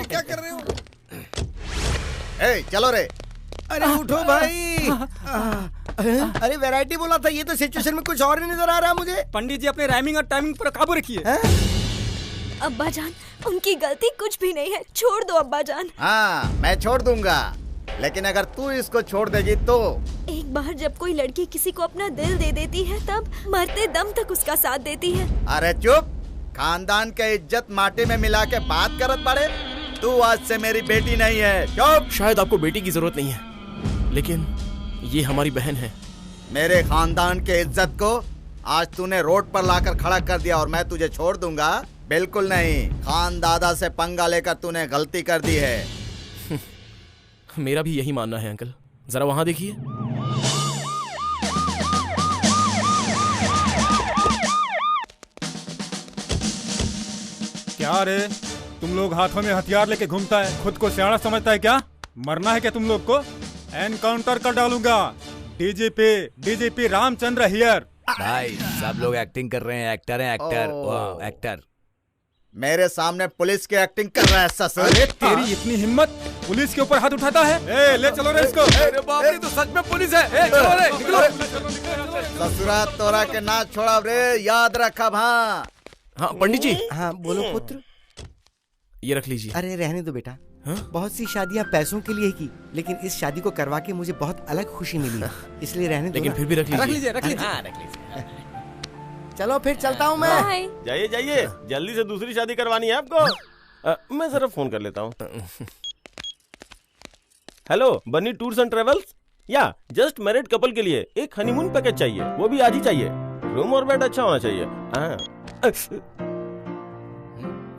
क्या कर रहे हो? ए, चलो रे। अरे उठो भाई। अरे वैरायटी बोला था, ये तो सिचुएशन में कुछ और ही नजर आ रहा है मुझे। पंडित जी अपने राइमिंग और टाइमिंग पर काबू रखिए। अब्बा जान, उनकी गलती कुछ भी नहीं है, छोड़ दो अब्बा जान। हाँ मैं छोड़ दूंगा, लेकिन अगर तू इसको छोड़ देगी तो। एक बार जब कोई लड़की किसी को अपना दिल दे देती है, तब मरते दम तक उसका साथ देती है। अरे चुप, खानदान के इज्जत माटी में मिला के बात करत पड़े। तू आज से मेरी बेटी नहीं है। चुप। शायद आपको बेटी की जरूरत नहीं है, लेकिन ये हमारी बहन है। मेरे खानदान के इज्जत को आज तूने रोड पर लाकर खड़ा कर दिया और मैं तुझे छोड़ दूंगा? बिल्कुल नहीं। खान दादा से पंगा लेकर तूने गलती कर दी है। मेरा भी यही मानना है अंकल। जरा वहां देखिए। क्या रे, तुम लोग हाथों में हथियार लेके घूमता है, खुद को सियाना समझता है क्या? मरना है क्या तुम लोग को? एनकाउंटर कर डालूंगा। DGP Ramchandra here. भाई सब लोग एक्टिंग कर रहे हैं, एक्टर हैं, एक्टर। वाह, एक्टर। मेरे सामने पुलिस की एक्टिंग कर रहा है ससुर। अरे तेरी इतनी हिम्मत, पुलिस के ऊपर हाथ उठाता है? ए, ले चलो रे इसको। अरे बाप रे, तो सच में पुलिस है। ए, चलो रे, निकलो। ससुरा तोरा के ना छोड़ा रे, याद रखा। हाँ पंडित जी। हाँ बोलो पुत्र। ये रख लीजिए। अरे रहने दो बेटा। बहुत सी शादियाँ पैसों के लिए की, लेकिन इस शादी को करवा के मुझे बहुत अलग खुशी मिली, इसलिए रहने दो। लेकिन फिर भी रख लीजिए। रख लीजिए। चलो फिर चलता हूँ मैं। जाइए जाइए, जल्दी से दूसरी शादी करवानी है आपको। मैं जरा फोन कर लेता हूँ। हेलो, बनी टूर्स एंड ट्रेवल्स। या जस्ट मैरिड कपल के लिए एक हनीमून पैकेज चाहिए, वो भी आज ही चाहिए। रूम और बेड अच्छा होना चाहिए।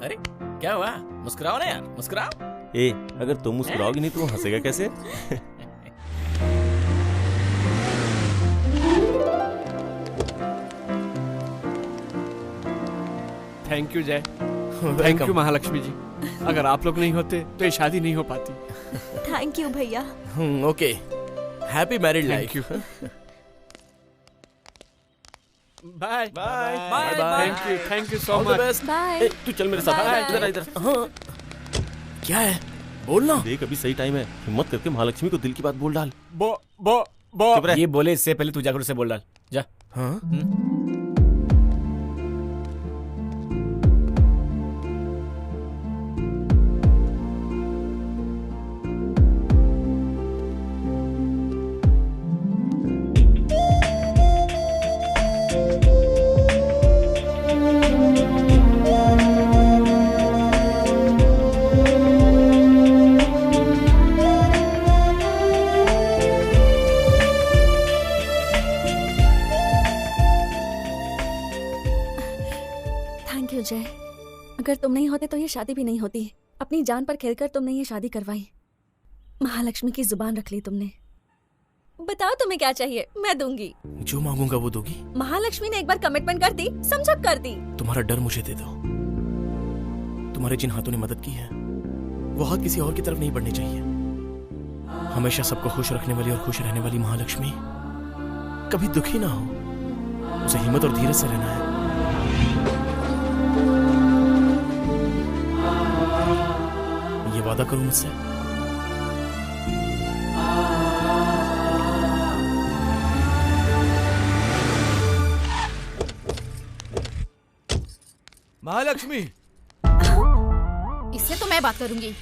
अरे क्या हुआ? मुस्कुराओ ना यार, मुस्कुराओ। ए, अगर तुम मुस्कुराओगी नहीं तो वो हंसेगा कैसे? थैंक यू जय, थैंक यू महालक्ष्मी जी। अगर आप लोग नहीं होते तो ये शादी नहीं हो पाती। थैंक यू भैया। Okay, happy married life. Bye bye bye. Thank you so much. Bye. तू चल मेरे साथ, इधर इधर। हाँ क्या है, बोलना। देख अभी सही टाइम है, हिम्मत करके महालक्ष्मी को दिल की बात बोल डाल। ये बोले इससे पहले तू जाकर उसे बोल डाल जा। हाँ? जय, अगर तुम नहीं होते तो ये शादी भी नहीं होती। अपनी जान पर खेलकर तुमने ये शादी करवाई। महालक्ष्मी की जुबान रख ली तुमने। बताओ तुम्हें क्या चाहिए, मैं दूंगी। जो मांगूंगा वो दोगी? महालक्ष्मी ने एक बार कमिटमेंट कर दी, समझब कर दी। तुम्हारा डर मुझे दे दो। तुम्हारे जिन हाथों ने मदद की है वो हाथ किसी और की तरफ नहीं बढ़ने चाहिए। हमेशा सबको खुश रखने वाली और खुश रहने वाली महालक्ष्मी कभी दुखी ना हो, उसे हिम्मत और धीरज से रहना है। ये वादा करो मुझसे। महालक्ष्मी, इससे तो मैं बात करूंगी।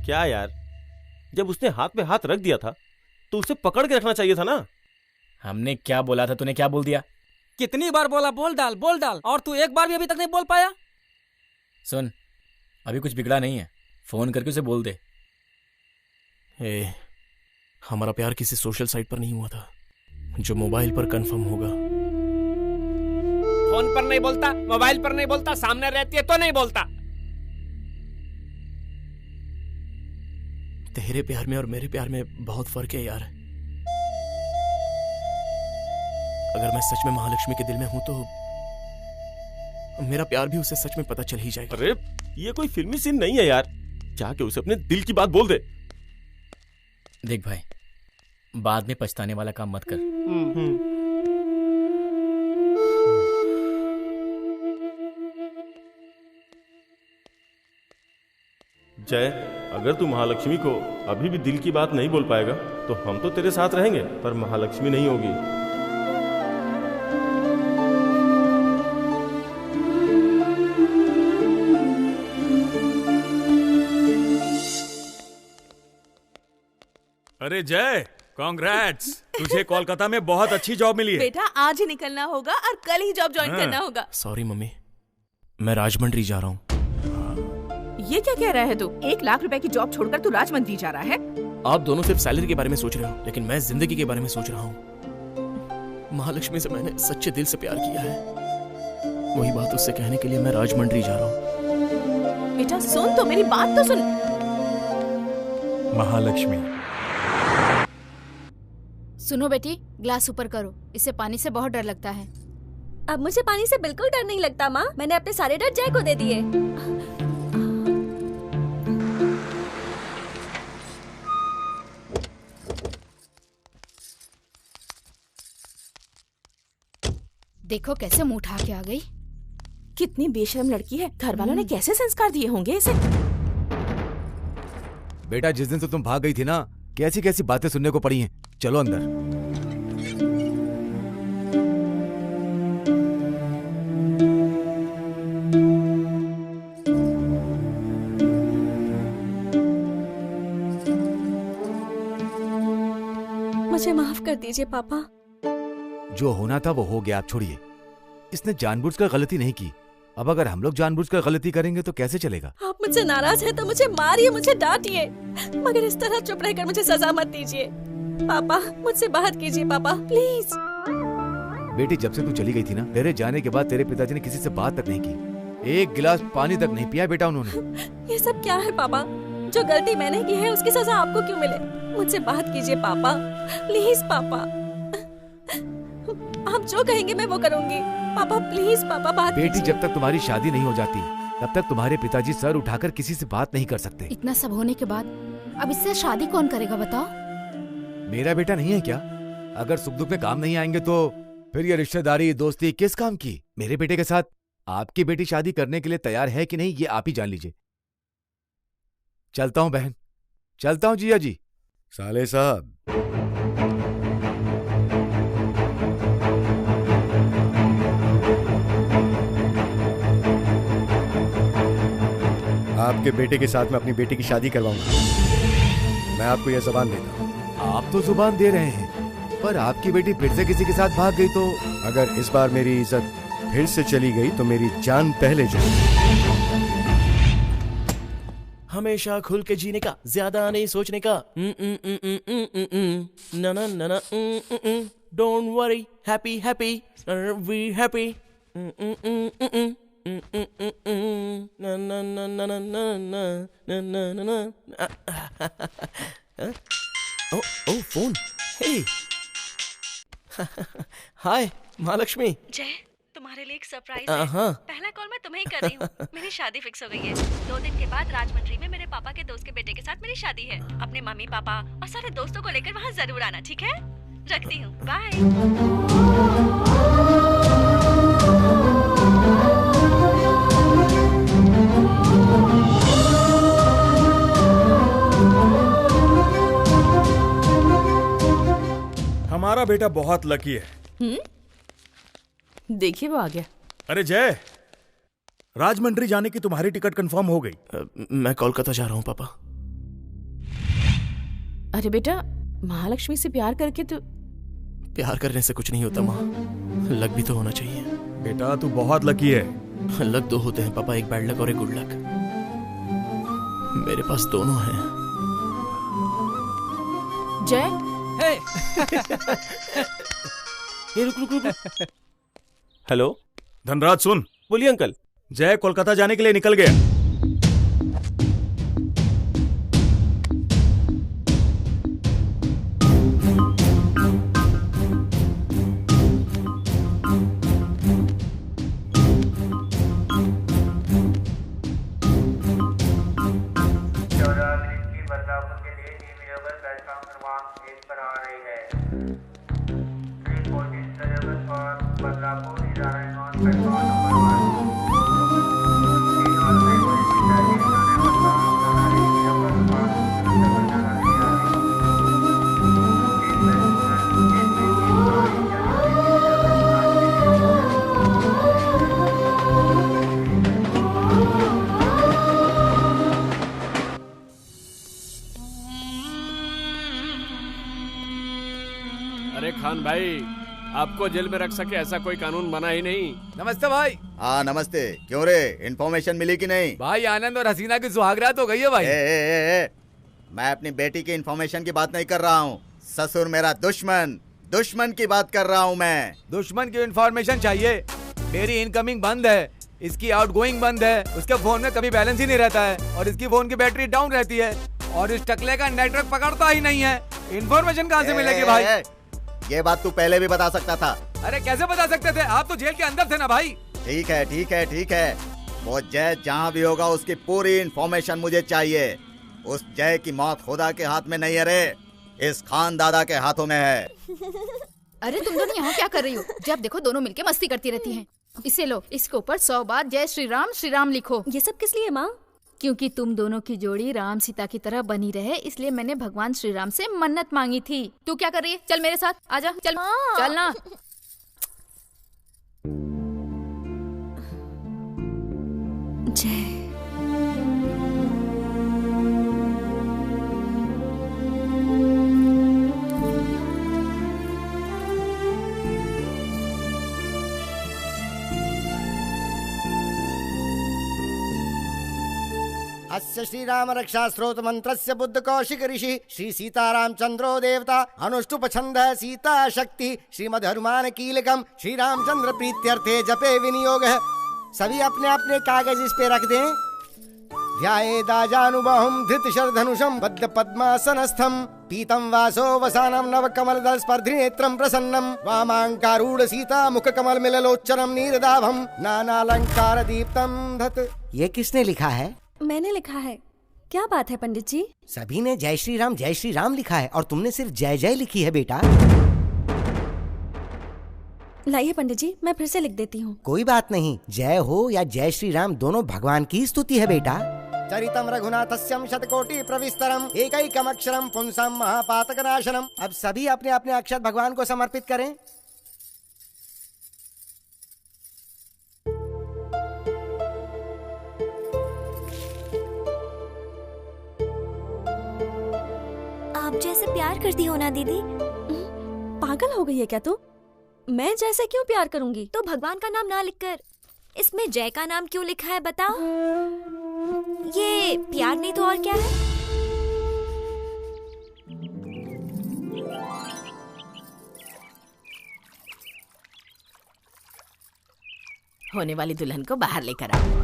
क्या यार, जब उसने हाथ में हाथ रख दिया था तो उसे पकड़ के रखना चाहिए था ना। हमने क्या बोला था, तूने क्या बोल दिया? कितनी बार बोला बोल डाल बोल डाल, और तू एक बार भी अभी तक नहीं बोल पाया। सुन, अभी कुछ बिगड़ा नहीं है, फोन करके उसे बोल दे। हमारा प्यार किसी सोशल साइट पर नहीं हुआ था, जो मोबाइल पर कंफर्म होगा। फोन पर नहीं बोलता, मोबाइल पर नहीं बोलता, सामने रहती है तो नहीं बोलता। तेरे प्यार में और मेरे प्यार में बहुत फर्क है यार। अगर मैं सच में महालक्ष्मी के दिल में हूं तो मेरा प्यार भी उसे सच में पता चल ही जाएगा। अरे ये कोई फिल्मी सीन नहीं है यार, जाके उसे अपने दिल की बात बोल दे। देख भाई, बाद में पछताने वाला काम मत कर। जय, अगर तू महालक्ष्मी को अभी भी दिल की बात नहीं बोल पाएगा तो हम तो तेरे साथ रहेंगे, पर महालक्ष्मी नहीं होगी। अरे जय, कांग्रेट्स, तुझे कोलकाता में बहुत अच्छी जॉब मिली है। बेटा आज ही निकलना होगा और कल ही जॉब ज्वाइन करना होगा। सॉरी मम्मी, मैं राजमंड्री जा रहा हूँ। ये क्या कह रहा है तू? 1 लाख रुपए की जॉब छोड़कर तू राजमंड्री जा रहा है? आप दोनों सिर्फ सैलरी के बारे में सोच रहे हो, लेकिन मैं जिंदगी के बारे में सोच रहा हूँ। महालक्ष्मी से मैंने सच्चे दिल से प्यार किया है। वही बात उससे कहने के लिए मैं राजमंड्री जा रहा हूँ। बेटा सुन तो, मेरी बात तो सुन। महालक्ष्मी, सुनो बेटी, ग्लास ऊपर करो, इससे पानी से बहुत डर लगता है। अब मुझे पानी से बिल्कुल डर नहीं लगता माँ, मैंने अपने सारे डर जय को दे दिए। देखो कैसे मुंह उठा के आ गई। कितनी बेशर्म लड़की है, घर वालों ने कैसे संस्कार दिए होंगे इसे। बेटा जिस दिन से तुम भाग गई थी ना, कैसी कैसी बातें सुनने को पड़ी हैं। चलो अंदर। मुझे माफ कर दीजिए पापा। जो होना था वो हो गया, आप छोड़िए। इसने जानबूझकर गलती नहीं की। अब अगर हम लोग जानबूझकर गलती करेंगे तो कैसे चलेगा। आप मुझसे नाराज हैं तो मुझे मारिए, मुझे डांटिए, मगर इस तरह चुप रहकर मुझे सजा मत दीजिए। पापा मुझसे बात कीजिए पापा, प्लीज। बेटी जब से तू चली गई थी ना, तेरे जाने के बाद तेरे पिताजी ने किसी से बात तक नहीं की, एक गिलास पानी तक नहीं पिया बेटा उन्होंने। ये सब क्या है पापा? जो गलती मैंने की है उसकी सजा आपको क्यों मिले? मुझसे बात कीजिए पापा, प्लीज पापा। आप जो कहेंगे मैं वो करूंगी। पापा प्लीज पापा बात बेटी जब तक तुम्हारी शादी नहीं हो जाती तब तक तुम्हारे पिताजी सर उठाकर किसी से बात नहीं कर सकते। इतना सब होने के बाद अब इससे शादी कौन करेगा बताओ? मेरा बेटा नहीं है क्या? अगर सुख दुख में काम नहीं आएंगे तो फिर ये रिश्तेदारी दोस्ती किस काम की? मेरे बेटे के साथ आपकी बेटी शादी करने के लिए तैयार है कि नहीं ये आप ही जान लीजिए। चलता हूँ बहन, चलता हूँ जिया जी। साले साहब, आपके बेटे के साथ मैं अपनी बेटी की शादी करवाऊंगा। मैं आपको यह जुबान देता हूँ। आप तो जुबान दे रहे हैं, पर आपकी बेटी फिर से किसी के साथ भाग गई तो? अगर इस बार मेरी इज्जत फिर से चली गई तो मेरी जान पहले जाएगी। हमेशा खुल के जीने का, ज्यादा नहीं सोचने का। ना ना ना ना, don't worry, happy happy, we happy. ना ना ना ना ना ना ना ना ना। ओ phone. Hey hi Mahalakshmi. Jay, तुम्हारे लिए एक सरप्राइज है। पहला कॉल मैं तुम्हें ही कर रही हूँ। मेरी शादी फिक्स हो गई है। 2 दिन के बाद राजमंड्री में मेरे पापा के दोस्त के बेटे के साथ मेरी शादी है। अपने मम्मी पापा और सारे दोस्तों को लेकर वहाँ जरूर आना, ठीक है? रखती हूँ, बाय। हमारा बेटा बहुत लकी है। देखिए वो आ गया। अरे जय, राजमंड्री जाने की तुम्हारी टिकट कंफर्म हो गई। मैं कोलकाता जा रहा हूँ पापा। अरे बेटा, महालक्ष्मी से प्यार करके तो। प्यार करने से कुछ नहीं होता माँ, लक भी तो होना चाहिए। बेटा तू बहुत लकी है। लक 2 होते हैं पापा, एक बैड लक और एक गुड लक। मेरे पास दोनों हैं। जय ये रुक। हेलो धनराज सुन। बोलिए अंकल। जय कोलकाता जाने के लिए निकल गया। खान भाई, आपको जेल में रख सके ऐसा कोई कानून बना ही नहीं। नमस्ते भाई। हाँ नमस्ते। क्यों रे, इन्फॉर्मेशन मिली कि नहीं? भाई आनंद और हसीना की सुहागरात हो गई है भाई। मैं अपनी बेटी की इंफॉर्मेशन की बात नहीं कर रहा हूँ। ससुर मेरा दुश्मन की बात कर रहा हूँ मैं। दुश्मन की इंफॉर्मेशन चाहिए? मेरी इनकमिंग बंद है, इसकी आउटगोइंग बंद है, उसके फोन में कभी बैलेंस ही नहीं रहता है और इसकी फोन की बैटरी डाउन रहती है और इस टकले का नेटवर्क पकड़ता ही नहीं है। इन्फॉर्मेशन कहाँ से मिलेगी भाई? ये बात तू पहले भी बता सकता था। अरे कैसे बता सकते थे? आप तो जेल के अंदर थे ना भाई। ठीक है। वो जय जहाँ भी होगा उसकी पूरी इन्फॉर्मेशन मुझे चाहिए। उस जय की मौत खुदा के हाथ में नहीं है रे, इस खान दादा के हाथों में है। अरे तुम दोनों यहाँ क्या कर रही हो? जब देखो दोनों मिलके मस्ती करती रहती हैं। इसे लो, इसके ऊपर 100 बार जय श्री राम लिखो। ये सब किस लिए माँ? क्योंकि तुम दोनों की जोड़ी राम सीता की तरह बनी रहे, इसलिए मैंने भगवान श्री राम से मन्नत मांगी थी। तू क्या कर रही है? चल मेरे साथ, आजा, चल चल ना। जय अस्य श्रीराम रक्षा स्रोत मंत्रस्य बुद्ध कौशिक ऋषि श्री सीतारामचंद्रो देवता अनुष्टुप छंद सीता शक्ति श्रीमद हनुमान कीलकम श्री रामचंद्र प्रीत्यर्थे जपे विनियोग है। सभी अपने अपने कागज इस पे रख दें। ध्यायेदाजानुबाहुं धृतशरधनुषं बद्ध पद्मासनस्थं पीतं वासो वसानं नव कमलदल स्पर्धी नेत्रं प्रसन्नं वामांकारूढ़ सीता मुख कमल मिललोचनम नीरदाभं नानालंकार दीप्तं धत। ये किसने लिखा है? मैंने लिखा है। क्या बात है पंडित जी? सभी ने जय श्री राम लिखा है और तुमने सिर्फ जय जय लिखी है बेटा। लाइए पंडित जी, मैं फिर से लिख देती हूँ। कोई बात नहीं, जय हो या जय श्री राम दोनों भगवान की स्तुति है बेटा। चरितम रघुनाथस्यम शतकोटि प्रविस्तरम एकैकमक्षरम पुंसम महापातकनाशनम। अब सभी अपने अपने अक्षर भगवान को समर्पित करें। आप जैसे प्यार करती हो ना दीदी? पागल हो गई है क्या तू? मैं जैसे क्यों प्यार करूंगी? तो भगवान का नाम ना लिखकर इसमें जय का नाम क्यों लिखा है बताओ? ये प्यार नहीं तो और क्या है? होने वाली दुल्हन को बाहर लेकर आओ।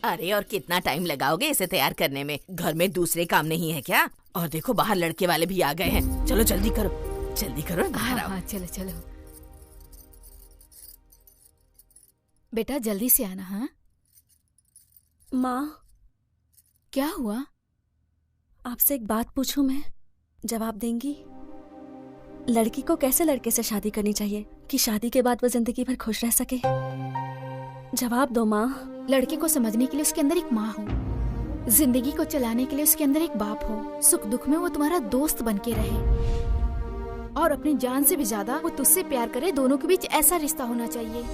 अरे और कितना टाइम लगाओगे इसे तैयार करने में? घर में दूसरे काम नहीं है क्या? और देखो बाहर लड़के वाले भी आ गए हैं। चलो जल्दी करो बाहर आओ। हाँ, चलो चलो बेटा, जल्दी से आना। हाँ माँ, क्या हुआ? आपसे एक बात पूछूं मैं, जवाब देंगी? लड़की को कैसे लड़के से शादी करनी चाहिए कि शादी के बाद वो जिंदगी भर खुश रह सके? जवाब दो माँ। लड़के को समझने के लिए उसके अंदर एक माँ हो, जिंदगी को चलाने के लिए उसके अंदर एक बाप हो, सुख दुख में वो तुम्हारा दोस्त बन के रहे और अपनी जान से भी ज्यादा वो तुझसे प्यार करे। दोनों के बीच ऐसा रिश्ता होना चाहिए।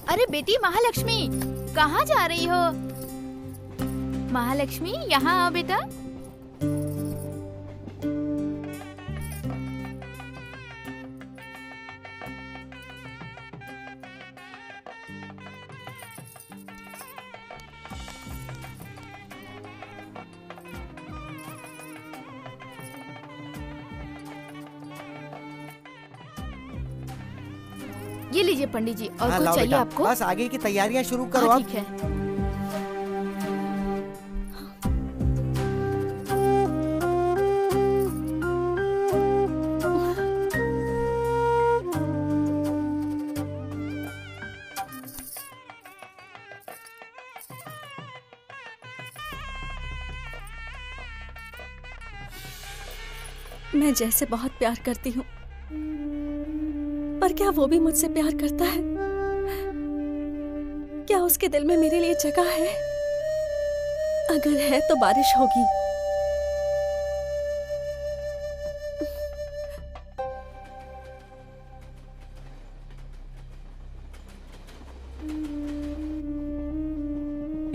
अरे बेटी महालक्ष्मी, कहाँ जा रही हो? महालक्ष्मी यहाँ आओ बेटा। ये लीजिए पंडित जी, और कुछ चाहिए आपको? बस आगे की तैयारियां शुरू करो। हाँ, ठीक है। मैं जैसे बहुत प्यार करती हूँ, पर क्या वो भी मुझसे प्यार करता है? क्या उसके दिल में मेरे लिए जगह है? अगर है तो बारिश होगी।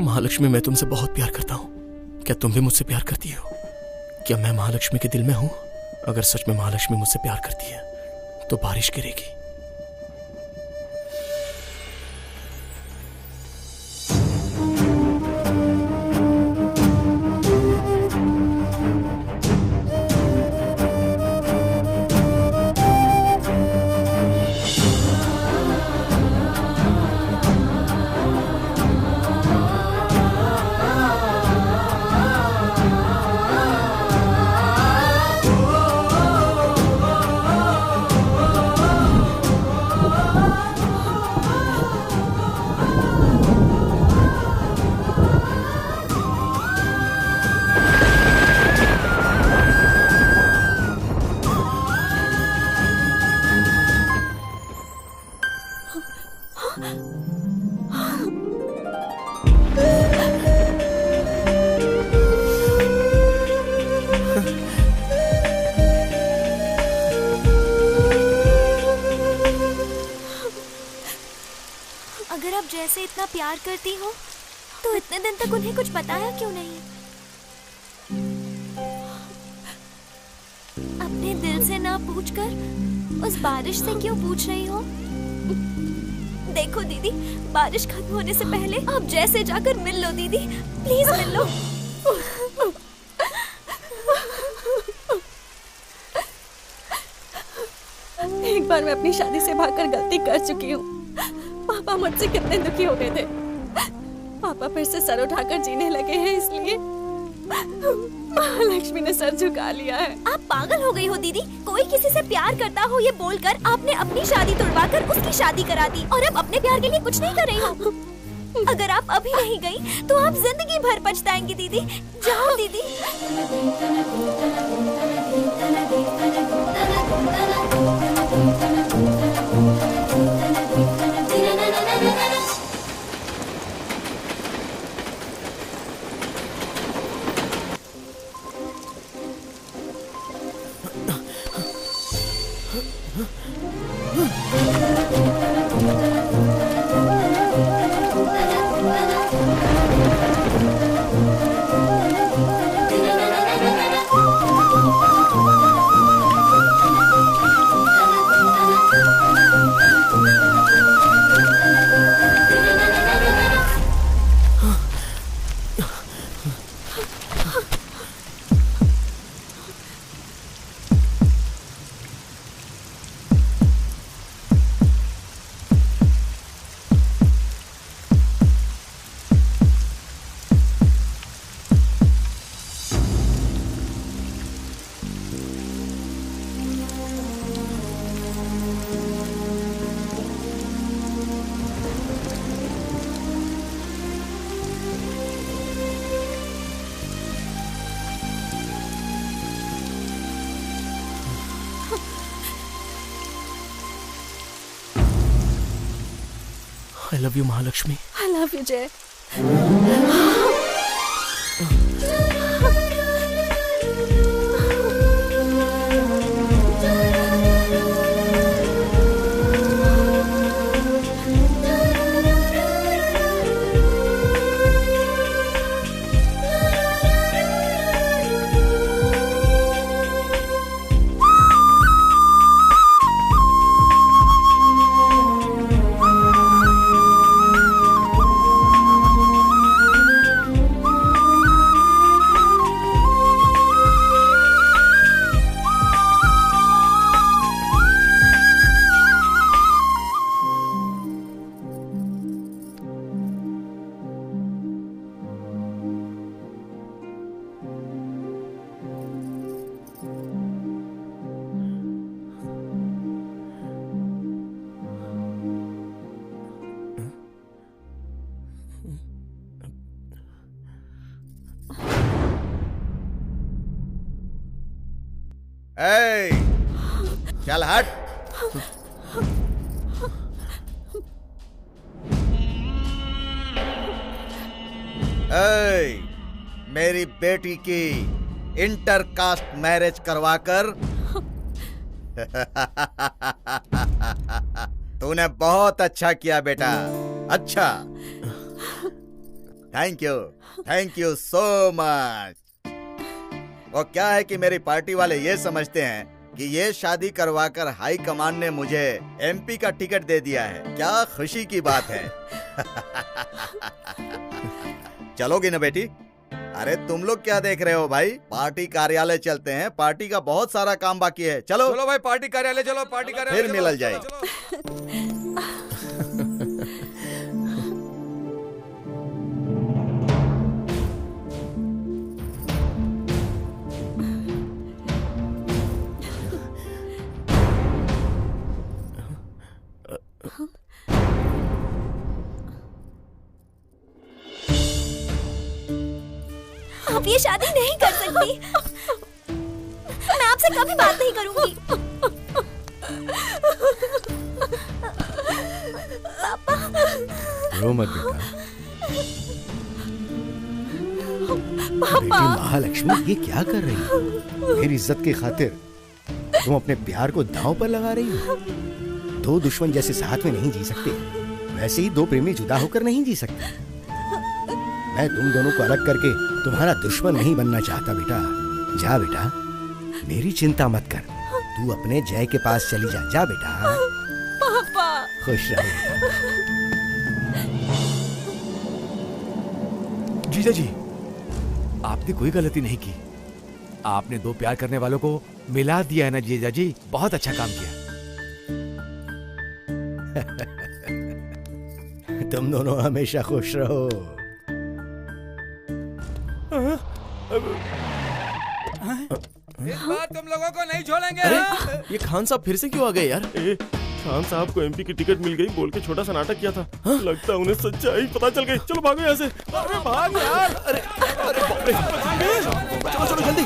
महालक्ष्मी, मैं तुमसे बहुत प्यार करता हूँ। क्या तुम भी मुझसे प्यार करती हो? क्या मैं महालक्ष्मी के दिल में हूँ? अगर सच में महालक्ष्मी मुझसे प्यार करती है तो बारिश गिरेगी। अगर आप जैसे इतना प्यार करती हो तो इतने दिन तक उन्हें कुछ बताया क्यों नहीं? अपने दिल से ना पूछकर उस बारिश से क्यों पूछ रही हो? देखो दीदी, बारिश खत्म होने से पहले आप जैसे जाकर मिल लो दीदी, प्लीज मिल लो। एक बार मैं अपनी शादी से भागकर गलती कर चुकी हूँ। पापा मुझसे कितने दुखी हो गए थे। पापा फिर से सर उठाकर जीने लगे हैं, इसलिए महालक्ष्मी ने सर झुका लिया है। आप पागल हो गई हो दीदी। कोई किसी से प्यार करता हो ये बोलकर आपने अपनी शादी तुड़वाकर उसकी शादी करा दी, और अब अपने प्यार के लिए कुछ नहीं कर रही हो। अगर आप अभी नहीं गई तो आप जिंदगी भर पछताएंगी दीदी। जाओ दीदी। I love you, Mahalakshmi. I love you, जय। ए, चल हट। ए, मेरी बेटी की इंटर कास्ट मैरिज करवाकर तूने बहुत अच्छा किया बेटा, अच्छा। Thank you so much. वो क्या है कि मेरी पार्टी वाले ये समझते हैं कि ये शादी करवाकर हाई कमान ने मुझे एमपी का टिकट दे दिया है। क्या खुशी की बात है। चलोगी ना बेटी? अरे तुम लोग क्या देख रहे हो भाई, पार्टी कार्यालय चलते हैं, पार्टी का बहुत सारा काम बाकी है। चलो चलो भाई पार्टी कार्यालय चलो, पार्टी कार्यालय फिर मिल जाए। आप ये शादी नहीं कर सकती। मैं आपसे कभी बात नहीं करूंगी। रो मत बेटा। बेटी महालक्ष्मी ये क्या कर रही है? मेरी इज्जत की खातिर तुम अपने प्यार को दांव पर लगा रही हो। दो दुश्मन जैसे साथ में नहीं जी सकते, वैसे ही दो प्रेमी जुदा होकर नहीं जी सकते। मैं तुम दोनों को अलग करके तुम्हारा दुश्मन नहीं बनना चाहता बेटा। जा बेटा, मेरी चिंता मत कर, तू अपने जय के पास चली जा। जा बेटा। पापा खुश रहो। जीजा जी, आपने कोई गलती नहीं की। आपने दो प्यार करने वालों को मिला दिया है ना जीजा जी, बहुत अच्छा काम किया। तुम दोनों हमेशा खुश रहो। इस बार तुम लोगों को नहीं छोड़ेंगे। ये खान साहब फिर से क्यों आ गए यार? खान साहब को एमपी की टिकट मिल गई बोल के छोटा सा नाटक किया था। लगता है उन्हें सच्चाई पता चल गई। चलो भागो यहाँ से। अरे भाग यार। अरे चलो जल्दी।